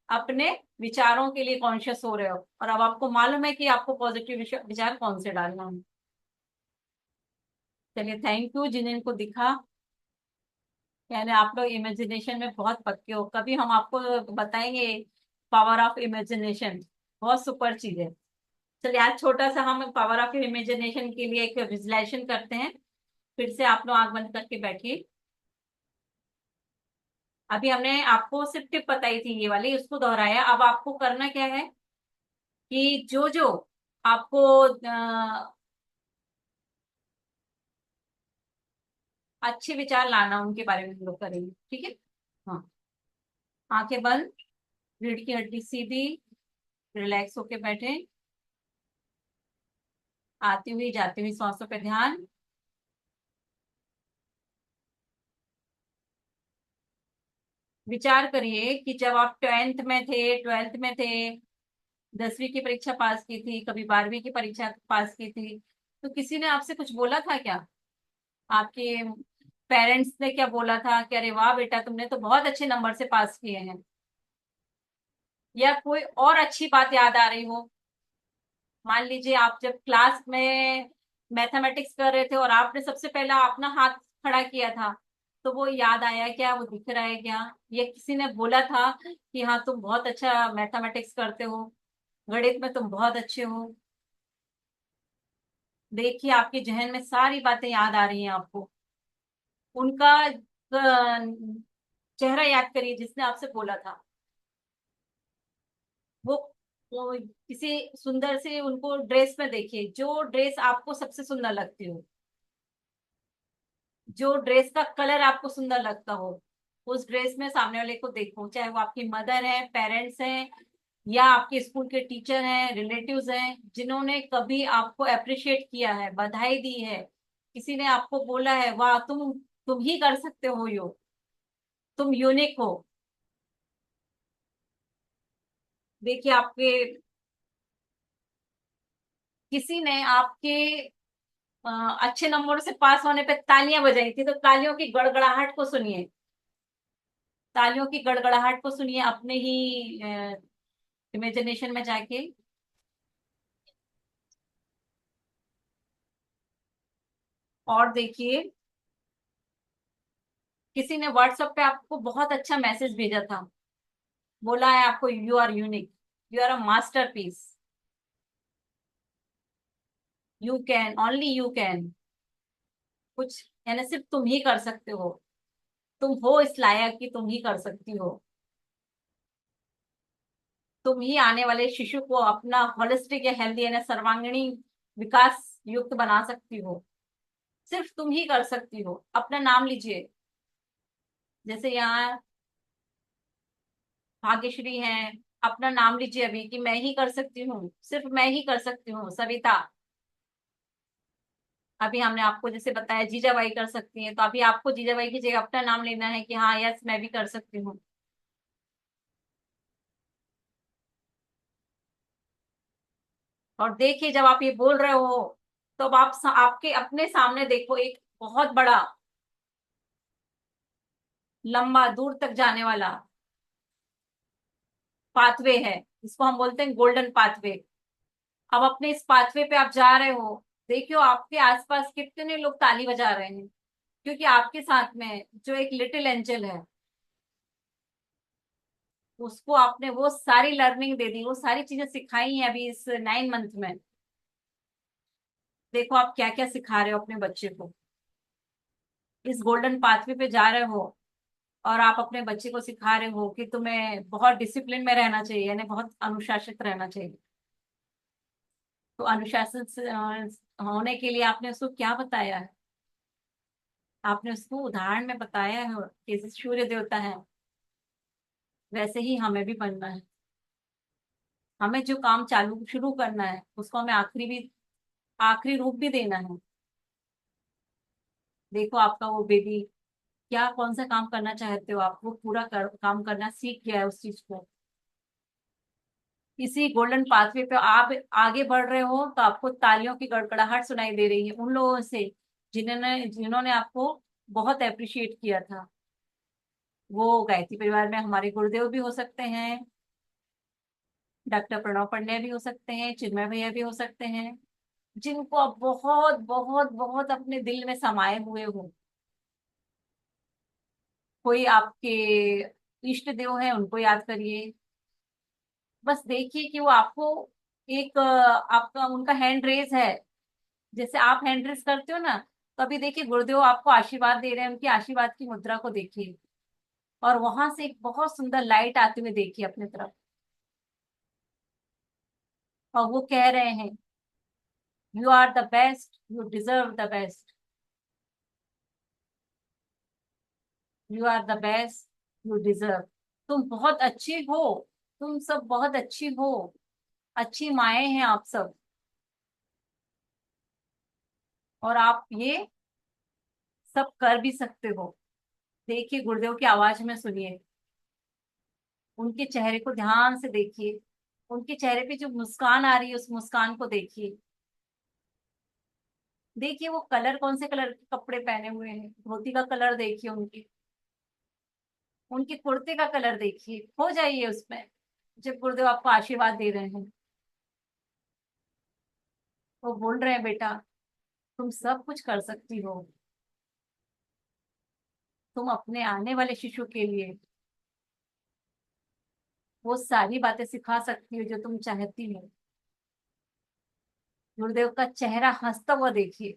अपने विचारों के लिए कॉन्शियस हो रहे हो, और अब आपको मालूम है कि आपको पॉजिटिव विचार कौन से डालना है। चलिए, थैंक यू जिनको दिखा। यानी आप लोग इमेजिनेशन में बहुत पक्के हो। कभी हम आपको बताएंगे पावर ऑफ इमेजिनेशन, बहुत सुपर चीज है। चलिए, आज छोटा सा हम पावर ऑफ इमेजिनेशन के लिए एक विजुलाइजेशन करते हैं। फिर से आप लोग आंख बंद करके बैठिए। अभी हमने आपको सिर्फ टिप बताई थी ये वाली, उसको दोहराया। अब आपको करना क्या है कि जो जो आपको अच्छे विचार लाना, उनके बारे में हम लोग करेंगे, ठीक है। हाँ, आंखें बंद, रीढ़ की हड्डी सीधी, रिलैक्स होके बैठे। आती हुई जाती हुई सांसों पे ध्यान। विचार करिए कि जब आप 10th में थे, 12th में थे, 10वीं की परीक्षा पास की थी, कभी 12वीं की परीक्षा पास की थी, तो किसी ने आपसे कुछ बोला था क्या? आपके पेरेंट्स ने क्या बोला था कि अरे वाह बेटा, तुमने तो बहुत अच्छे नंबर से पास किए हैं, या कोई और अच्छी बात याद आ रही हो? मान लीजिए आप जब क्लास में मैथमेटिक्स कर रहे थे और आपने सबसे पहला अपना हाथ खड़ा किया था, तो वो याद आया क्या, वो दिख रहा है क्या, या किसी ने बोला था कि हाँ तुम बहुत अच्छा मैथमेटिक्स करते हो, गणित में तुम बहुत अच्छे हो। देखिए आपके जहन में सारी बातें याद आ रही हैं आपको। उनका चेहरा याद करिए जिसने आपसे बोला था। वो, वो किसी सुंदर से उनको ड्रेस में देखिए, जो ड्रेस आपको सबसे सुंदर लगती हो, जो ड्रेस का कलर आपको सुंदर लगता हो, उस ड्रेस में सामने वाले को देखो, चाहे वो आपकी मदर है, पेरेंट्स हैं, या आपके स्कूल के टीचर हैं, रिलेटिव्स हैं, जिन्होंने कभी आपको अप्रिशिएट किया है, बधाई दी है, किसी ने आपको बोला है वाह तुम ही कर सकते हो, तुम यूनिक हो। देखिए आपके किसी ने आपके अ, अच्छे नंबरों से पास होने पे तालियां बजाई थी, तो तालियों की गड़गड़ाहट को सुनिए, तालियों की गड़गड़ाहट को सुनिए अपने ही इमेजिनेशन में जाके। और देखिए किसी ने व्हाट्सएप पे आपको बहुत अच्छा मैसेज भेजा था, बोला है आपको you are unique, you are a masterpiece, you can, only you can, कुछ यानी सिर्फ तुम ही कर सकते हो, तुम हो इस लायक कि तुम ही कर सकती हो, तुम ही आने वाले शिशु को अपना होलिस्टिक या हेल्दी यानी सर्वांगीण विकास युक्त बना सकती हो, सिर्फ तुम ही कर सकती हो। अपना नाम लीजिए, जैसे यहाँ भाग्यश्री हैं, अपना नाम लीजिए अभी कि मैं ही कर सकती हूँ, सिर्फ मैं ही कर सकती हूँ। सविता, अभी हमने आपको जैसे बताया जीजाबाई कर सकती हैं, तो अभी आपको जीजाबाई की जगह अपना नाम लेना है कि हाँ यस मैं भी कर सकती हूँ। और देखिए जब आप ये बोल रहे हो, तो अब आप आपके अपने सामने देखो एक बहुत बड़ा, लंबा, दूर तक जाने वाला पाथवे है, इसको हम बोलते हैं गोल्डन पाथवे। अब अपने इस पाथवे पे आप जा रहे हो, देखियो आपके आसपास कितने लोग ताली बजा रहे हैं, क्योंकि आपके साथ में जो एक लिटिल एंजल है, उसको आपने वो सारी लर्निंग दे दी, वो सारी चीजें सिखाई हैं अभी इस 9 मंथ में। देखो आप क्या क्या सिखा रहे हो अपने बच्चे को, इस गोल्डन पाथवे पे जा रहे हो, और आप अपने बच्चे को सिखा रहे हो कि तुम्हें बहुत डिसिप्लिन में रहना चाहिए, यानी बहुत अनुशासित रहना चाहिए। तो अनुशासित होने के लिए आपने उसको क्या बताया है, आपने उसको उदाहरण में बताया है कि जैसे सूर्य देवता है, वैसे ही हमें भी बनना है। हमें जो काम चालू शुरू करना है उसको हमें आखिरी रूप भी देना है। देखो आपका वो बेबी क्या कौन सा काम करना चाहते हो आप, वो पूरा काम करना सीख गया है उस चीज को। इसी गोल्डन पाथवे पे आप आगे बढ़ रहे हो, तो आपको तालियों की गड़गड़ाहट सुनाई दे रही है उन लोगों से जिन्होंने जिन्होंने आपको बहुत अप्रिशिएट किया था। वो गायत्री परिवार में हमारे गुरुदेव भी हो सकते हैं, डॉक्टर प्रणव पंड्या भी हो सकते हैं, चिन्मय भैया भी हो सकते हैं, जिनको आप बहुत बहुत बहुत अपने दिल में समाये हुए हो। कोई आपके इष्ट देव है, उनको याद करिए। बस देखिए कि वो आपको एक आपका उनका हैंड रेज है, जैसे आप हैंड रेज करते हो ना, तो अभी देखिए गुरुदेव आपको आशीर्वाद दे रहे हैं, उनकी आशीर्वाद की मुद्रा को देखिए, और वहां से एक बहुत सुंदर लाइट आते हुए देखिए अपने तरफ, और वो कह रहे हैं you are the best, you deserve the best, you are the best, you deserve, तुम बहुत अच्छे हो, तुम सब बहुत अच्छी हो, अच्छी माएँ हैं आप सब, और आप ये सब कर भी सकते हो। देखिए गुरुदेव की आवाज में सुनिए, उनके चेहरे को ध्यान से देखिए, उनके चेहरे पे जो मुस्कान आ रही है उस मुस्कान को देखिए। देखिए वो कलर कौन से कलर के कपड़े पहने हुए हैं, धोती का कलर देखिए, उनकी उनके कुर्ते का कलर देखिए, खो जाइए उसमें जब गुरुदेव आपको आशीर्वाद दे रहे हैं। वो बोल रहे हैं बेटा तुम सब कुछ कर सकती हो, तुम अपने आने वाले शिशु के लिए वो सारी बातें सिखा सकती हो जो तुम चाहती हो। गुरुदेव का चेहरा हंसता हुआ देखिए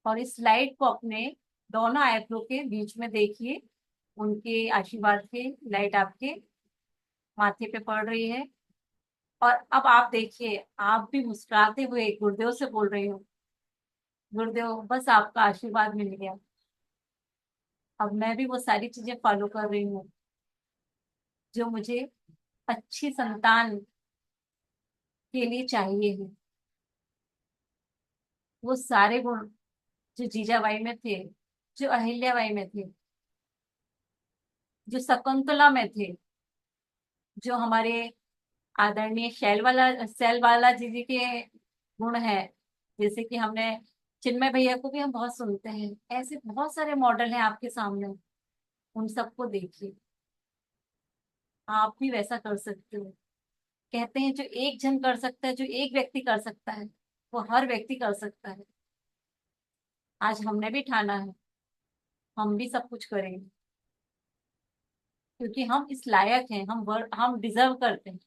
और इस लाइट को अपने दोनों आयतों के बीच में देखिए। उनके आशीर्वाद की लाइट आपके माथे पे पड़ रही है। और अब आप देखिए आप भी मुस्कुराते हुए गुरुदेव से बोल रही हो, गुरुदेव बस आपका आशीर्वाद मिल गया, अब मैं भी वो सारी चीजें फॉलो कर रही हूँ जो मुझे अच्छी संतान के लिए चाहिए है। वो सारे गुण जो जीजाबाई में थे, जो अहिल्याबाई में थे, जो शकुंतला में थे, जो हमारे आदरणीय शैलवाला जी जी के गुण है, जैसे कि हमने चिन्मय भैया को भी हम बहुत सुनते हैं, ऐसे बहुत सारे मॉडल हैं आपके सामने। उन सबको देखिए, आप भी वैसा कर सकते हो। कहते हैं जो एक जन कर सकता है, जो एक व्यक्ति कर सकता है, वो हर व्यक्ति कर सकता है। आज हमने भी ठाना है हम भी सब कुछ करेंगे, क्योंकि हम इस लायक हैं, हम डिजर्व करते हैं।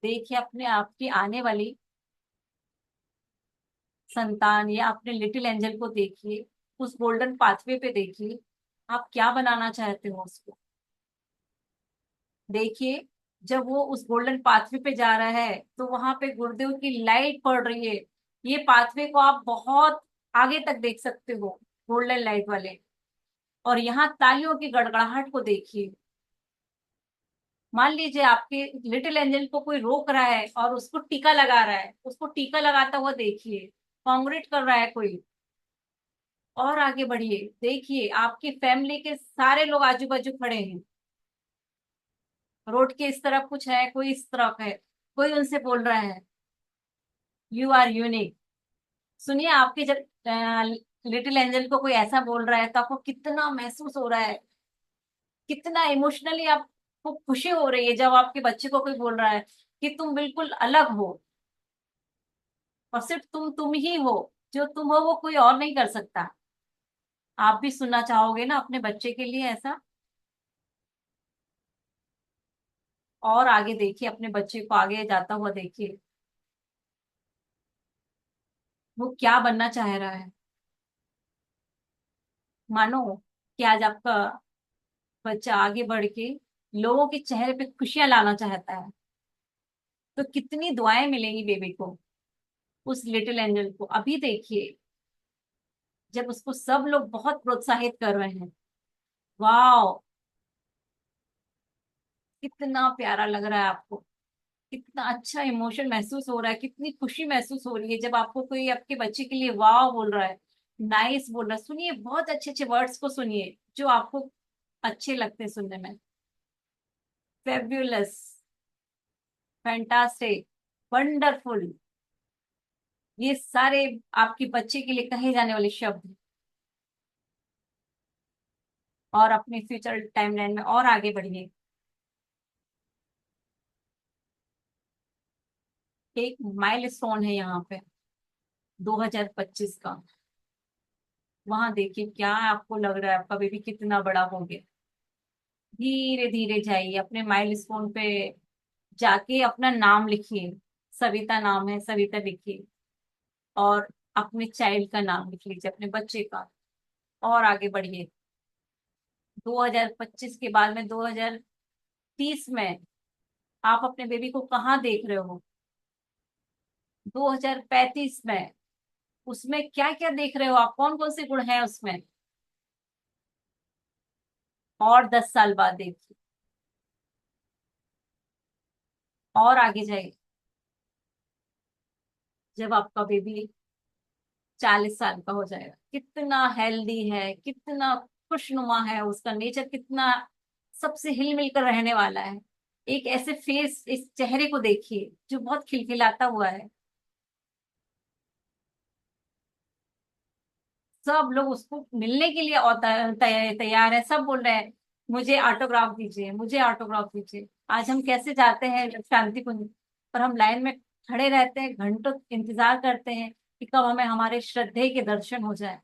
देखिए अपने आपकी आने वाली संतान या अपने लिटिल एंजल को देखिए, उस गोल्डन पाथवे पे देखिए, आप क्या बनाना चाहते हो उसको। देखिए जब वो उस गोल्डन पाथवे पे जा रहा है तो वहां पे गुरुदेव की लाइट पड़ रही है। ये पाथवे को आप बहुत आगे तक देख सकते हो, गोल्डन लाइट वाले। और यहाँ तालियों की गड़गड़ाहट को देखिए। मान लीजिए आपके लिटिल एंजल को कोई रोक रहा है और उसको टीका लगा रहा है, उसको टीका लगाता हुआ देखिए, कांग्रेट कर रहा है कोई। और आगे बढ़िए, देखिए आपकी फैमिली के सारे लोग आजू बाजू खड़े हैं। रोड के इस तरफ कुछ है, कोई इस तरफ है, कोई उनसे बोल रहा है यू आर यूनिक। सुनिए आपके जब लिटिल एंजल को कोई ऐसा बोल रहा है तो आपको कितना महसूस हो रहा है, कितना इमोशनली आपको खुशी हो रही है जब आपके बच्चे को कोई बोल रहा है कि तुम बिल्कुल अलग हो और सिर्फ तुम ही हो, जो तुम हो वो कोई और नहीं कर सकता। आप भी सुनना चाहोगे ना अपने बच्चे के लिए ऐसा। और आगे देखिए, अपने बच्चे को आगे जाता हुआ देखिए, वो क्या बनना चाह रहा है। मानो कि आज आपका बच्चा आगे बढ़ के लोगों के चेहरे पे खुशियां लाना चाहता है, तो कितनी दुआएं मिलेंगी बेबी को, उस लिटिल एंजल को। अभी देखिए जब उसको सब लोग बहुत प्रोत्साहित कर रहे हैं, वाह कितना प्यारा लग रहा है आपको, कितना अच्छा इमोशन महसूस हो रहा है, कितनी खुशी महसूस हो रही है जब आपको कोई आपके बच्चे के लिए वाह बोल रहा है, नाइस बोल रहा है। सुनिए बहुत अच्छे अच्छे वर्ड्स को सुनिए जो आपको अच्छे लगते हैं सुनने में। फेब्युलस, फैंटास्टिक, वंडरफुल, ये सारे आपके बच्चे के लिए कहे जाने वाले शब्द हैं। और अपने फ्यूचर टाइमलाइन में और आगे बढ़िए। एक माइलस्टोन है यहाँ पे 2025 का। वहां देखिए क्या आपको लग रहा है आपका बेबी कितना बड़ा हो गया। धीरे धीरे जाइए अपने माइलस्टोन पे, जाके अपना नाम लिखिए। सविता नाम है, सविता लिखिए। और अपने चाइल्ड का नाम लिख लीजिए, अपने बच्चे का। और आगे बढ़िए। 2025 के बाद में 2030 में आप अपने बेबी को कहाँ देख रहे हो, 2035 में उसमें क्या क्या देख रहे हो आप, कौन कौन से गुण हैं उसमें। और 10 साल बाद देखिए, और आगे जाइए जब आपका बेबी 40 साल का हो जाएगा, कितना हेल्दी है, कितना खुशनुमा है, उसका नेचर कितना सबसे हिल मिल कर रहने वाला है। एक ऐसे फेस, इस चेहरे को देखिए जो बहुत खिलखिलाता हुआ है। सब लोग उसको मिलने के लिए तैयार है, सब बोल रहे हैं मुझे ऑटोग्राफ दीजिए, मुझे ऑटोग्राफ दीजिए। आज हम कैसे जाते हैं शांति कुंज, पर हम लाइन में खड़े रहते हैं, घंटों इंतजार करते हैं कि कब हमें हमारे श्रद्धेय के दर्शन हो जाए।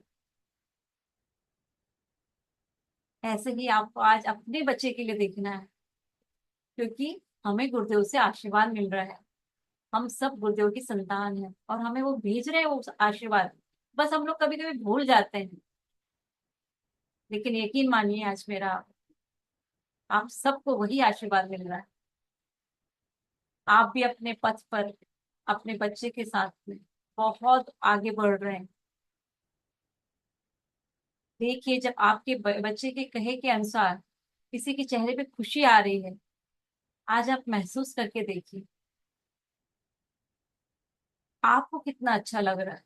ऐसे ही आपको आज अपने बच्चे के लिए देखना है, क्योंकि हमें गुरुदेव से आशीर्वाद मिल रहा है। हम सब गुरुदेव की संतान हैं और हमें वो भेज रहे हैं वो आशीर्वाद। बस हम लोग कभी कभी भूल जाते हैं, लेकिन यकीन मानिए आज मेरा, आप सबको वही आशीर्वाद मिल रहा है। आप भी अपने पथ पर अपने बच्चे के साथ में बहुत आगे बढ़ रहे हैं। देखिए, जब आपके बच्चे के कहे के अनुसार किसी के चेहरे पे खुशी आ रही है, आज आप महसूस करके देखिए आपको कितना अच्छा लग रहा है।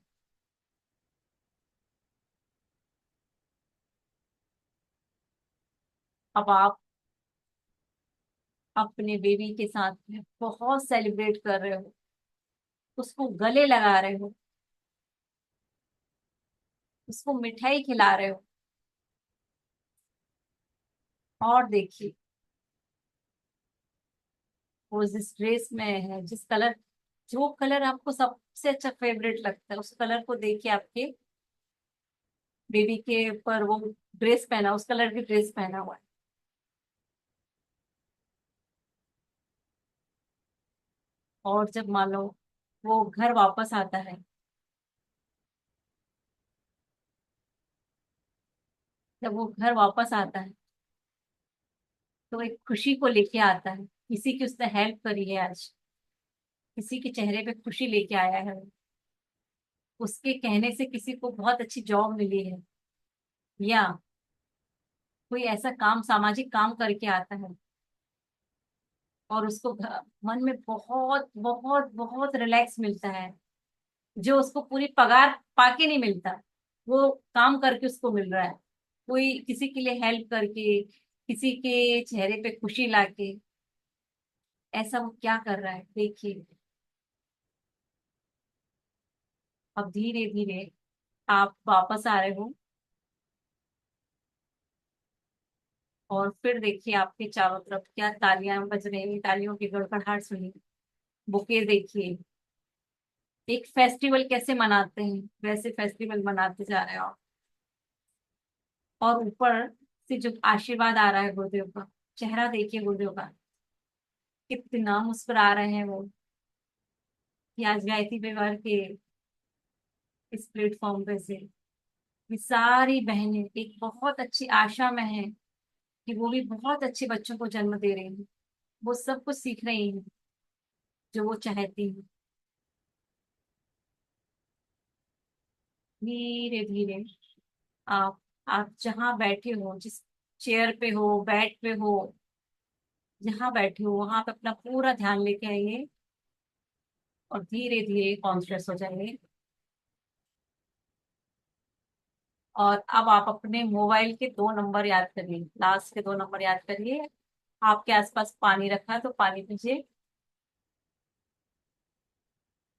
अब आप अपने बेबी के साथ में बहुत सेलिब्रेट कर रहे हो, उसको गले लगा रहे हो, उसको मिठाई खिला रहे हो। और देखिए, वो जिस ड्रेस में है, जिस कलर, जो कलर आपको सबसे अच्छा फेवरेट लगता है, उस कलर को देखिए आपके बेबी के ऊपर वो ड्रेस पहना, उस कलर की ड्रेस पहना हुआ है। और जब मान लो वो घर वापस आता है, जब वो घर वापस आता है तो एक खुशी को लेके आता है। किसी की उसने हेल्प करी है आज, किसी के चेहरे पे खुशी लेके आया है वो। उसके कहने से किसी को बहुत अच्छी जॉब मिली है, या कोई ऐसा काम, सामाजिक काम करके आता है और उसको मन में बहुत बहुत बहुत रिलैक्स मिलता है, जो उसको पूरी पगार पाके नहीं मिलता, वो काम करके उसको मिल रहा है। कोई किसी के लिए हेल्प करके, किसी के चेहरे पे खुशी लाके, ऐसा वो क्या कर रहा है देखिए। अब धीरे धीरे आप वापस आ रहे हो, और फिर देखिए आपके चारों तरफ क्या तालियां बज रही हैं, तालियों की गड़गड़ाहट सुनिए, बुके देखिए। एक फेस्टिवल कैसे मनाते हैं वैसे फेस्टिवल मनाते जा रहे हो आप। और ऊपर से जो आशीर्वाद आ रहा है गुरुदेव का, चेहरा देखिए गुरुदेव का, कितना मुस्कुरा रहे हैं वो, कि आज गायत्री परिवार के इस प्लेटफॉर्म पे से ये सारी बहनें एक बहुत अच्छी आशा में हैं कि वो भी बहुत अच्छे बच्चों को जन्म दे रही हैं। वो सब कुछ सीख रही हैं जो वो चाहती हैं। धीरे धीरे आप आप जहाँ बैठे हो, जिस चेयर पे हो, बेड पे हो, जहाँ बैठे हो वहां पे अपना पूरा ध्यान लेके आइए और धीरे धीरे कॉन्शियस हो जाइए। और अब आप अपने मोबाइल के 2 नंबर याद करिए, लास्ट के 2 नंबर याद करिए। आपके आसपास पानी रखा है तो पानी पीजिए,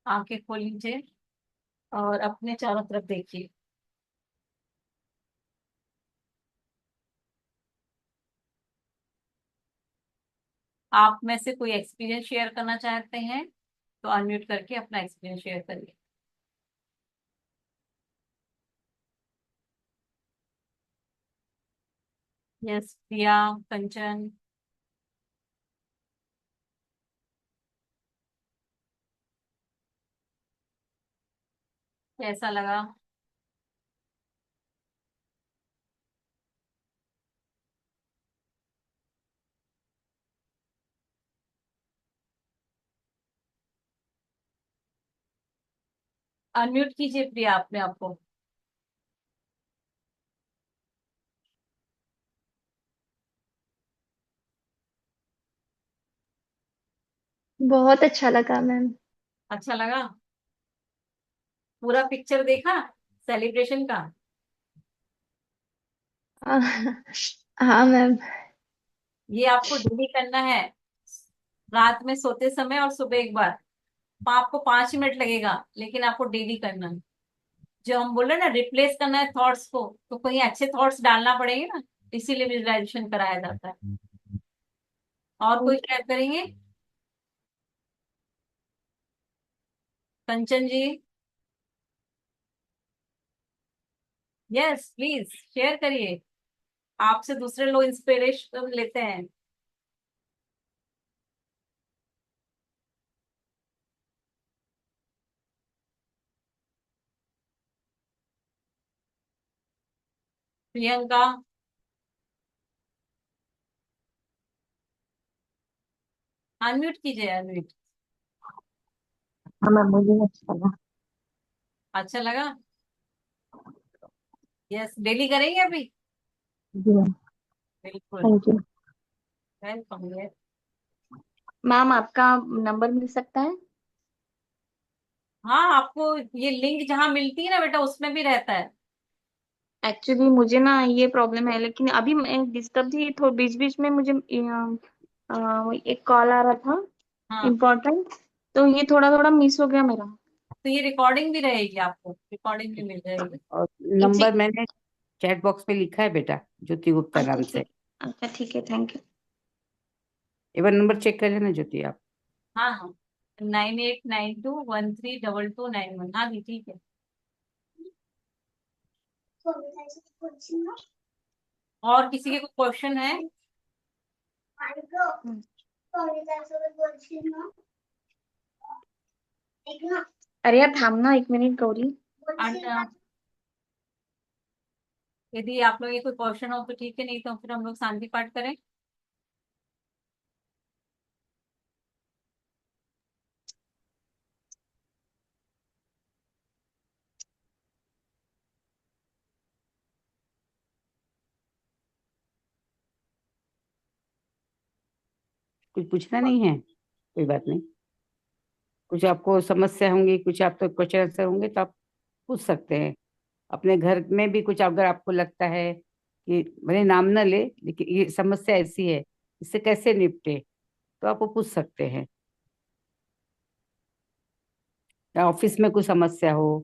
आंखें खोल लीजिए और अपने चारों तरफ देखिए। आप में से कोई एक्सपीरियंस शेयर करना चाहते हैं तो अनम्यूट करके अपना एक्सपीरियंस शेयर करिए। यस, प्रिया, कंचन। कैसा लगा? अनम्यूट कीजिए प्रिया अपने आप को। बहुत अच्छा लगा मैम। अच्छा लगा? पूरा पिक्चर देखा सेलिब्रेशन का? हाँ मैम। ये आपको डेली करना है, रात में सोते समय और सुबह एक बार। आपको 5 मिनट लगेगा, लेकिन आपको डेली करना है। जो हम बोल रहे हैं ना, रिप्लेस करना है थॉट्स को, तो कहीं अच्छे थॉट्स डालना पड़ेंगे ना, इसीलिए विजुअलाइजेशन कराया जाता है। और कोई शेयर करेंगे? कंचन जी, यस प्लीज शेयर करिए। आपसे दूसरे लोग इंस्पिरेशन लेते हैं। प्रियंका, अनम्यूट कीजिए, अनम्यूट। हाँ मैम, मुझे अच्छा लगा। अच्छा लगा? यस, डेली करेंगे अभी? जी मैम, बिल्कुल, थैंक यू। वेलकम। मैम आपका नंबर मिल सकता है? हाँ, आपको ये लिंक जहाँ मिलती है ना बेटा, उसमें भी रहता है। एक्चुअली मुझे ना ये प्रॉब्लम है, लेकिन अभी मैं डिस्टर्ब थी थोड़ा, बीच बीच में मुझे एक कॉल आ रहा था हाँ, इम्पोर्टेंट, तो ये थोड़ा थोड़ा मिस हो गया मेरा। तो ये रिकॉर्डिंग भी रहेगी, आपको रिकॉर्डिंग भी मिल जाएगी। और ठीक। नंबर मैंने चैट बॉक्स में लिखा है बेटा, ज्योति गुप्ता अच्छा नाम से। ठीक। अच्छा ठीक है, थैंक यू। एक बार नंबर चेक कर लेना ज्योति आप। हाँ हाँ, 9892132291। हाँ जी, ठीक है। और किसी के कोई क्वेश्चन है? अरे यार थामना, 1 मिनट गौरी। और यदि आप लोग ये कोई क्वेश्चन हो तो ठीक है, नहीं तो फिर हम लोग शांति पाठ करें। कुछ पूछना नहीं है? कोई बात नहीं। कुछ आपको समस्या होंगी, कुछ आप तो क्वेश्चन आंसर होंगे तो आप पूछ सकते हैं। अपने घर में भी कुछ अगर आपको लगता है कि भले नाम ना ले, लेकिन ये समस्या ऐसी है, इससे कैसे निपटे, तो आप वो पूछ सकते हैं। या ऑफिस में कुछ समस्या हो,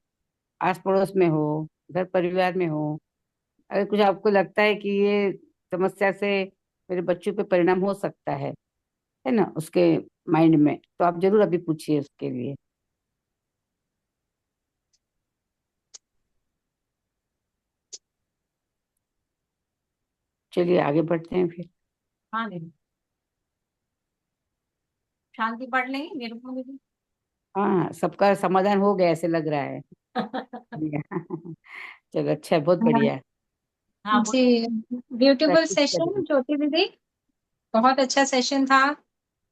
आस पड़ोस में हो, घर परिवार में हो, अगर कुछ आपको लगता है कि ये समस्या से मेरे बच्चों पे परिणाम हो सकता है ना, उसके माइंड में, तो आप जरूर अभी पूछिए उसके लिए। चलिए आगे बढ़ते हैं फिर। हाँ जी, शांति पाठ लेंगे मेरे को भी। हाँ, सबका समाधान हो गया ऐसे लग रहा है। चलो अच्छा है, बहुत बढ़िया। हाँ, जी, ब्यूटीफुल प्रैक्टिस सेशन करिए। ज्योति दीदी, बहुत अच्छा सेशन था।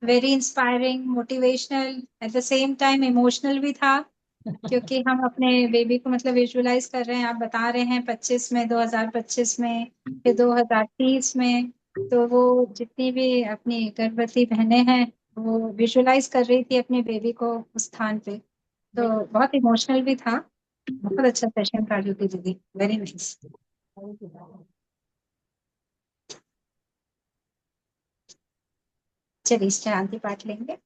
Very inspiring, motivational, at the same time emotional भी था, क्योंकि हम अपने बेबी को मतलब विजुलाइज कर रहे हैं। आप बता रहे हैं 25 में, 2025 में, फिर 2030 में, तो वो जितनी भी अपनी गर्भवती बहनें हैं वो विजुलाइज कर रही थी अपने बेबी को उस स्थान पे। तो बहुत इमोशनल भी था। बहुत अच्छा सेशन था ज्योति दीदी, वेरी नाइस। चलिए शांति पाठ लेंगे।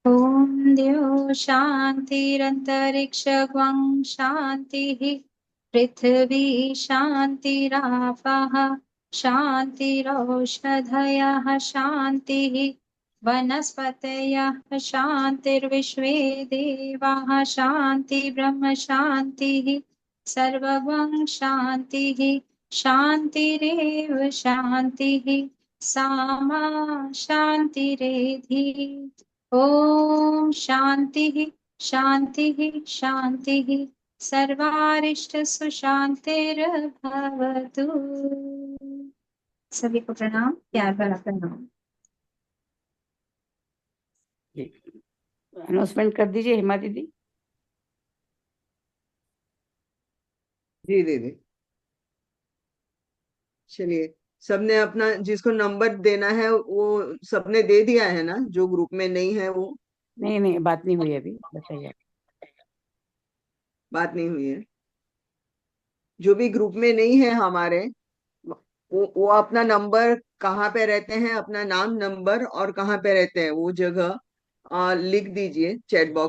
ॐ द्यौ शान्तिरन्तरिक्षं शान्तिः, पृथिवी शान्तिरापः शान्तिरौषधयः शान्तिः, वनस्पतयः शान्तिर्विश्वे देवाः शान्ति ब्रह्म शान्तिः, सर्वं शान्तिः शान्तिरेव शान्तिः, सामा शान्तिरेधि। ओम शांति शांति शांति, सर्वारिष्ट सुशांतिर्भवतु। सभी को प्रणाम, प्यार भरा प्रणाम। अनाउंसमेंट कर दीजिए हेमा दीदी। जी दीदी, चलिए। सबने अपना जिसको नंबर देना है वो सबने दे दिया है ना, जो ग्रुप में नहीं है वो? नहीं नहीं, बात नहीं हुई अभी, बताइए। बात नहीं हुई है। जो भी ग्रुप में नहीं है हमारे, वो अपना नंबर, कहाँ पे रहते हैं, अपना नाम, नंबर और कहाँ पे रहते हैं वो जगह लिख दीजिए चैट बॉक्स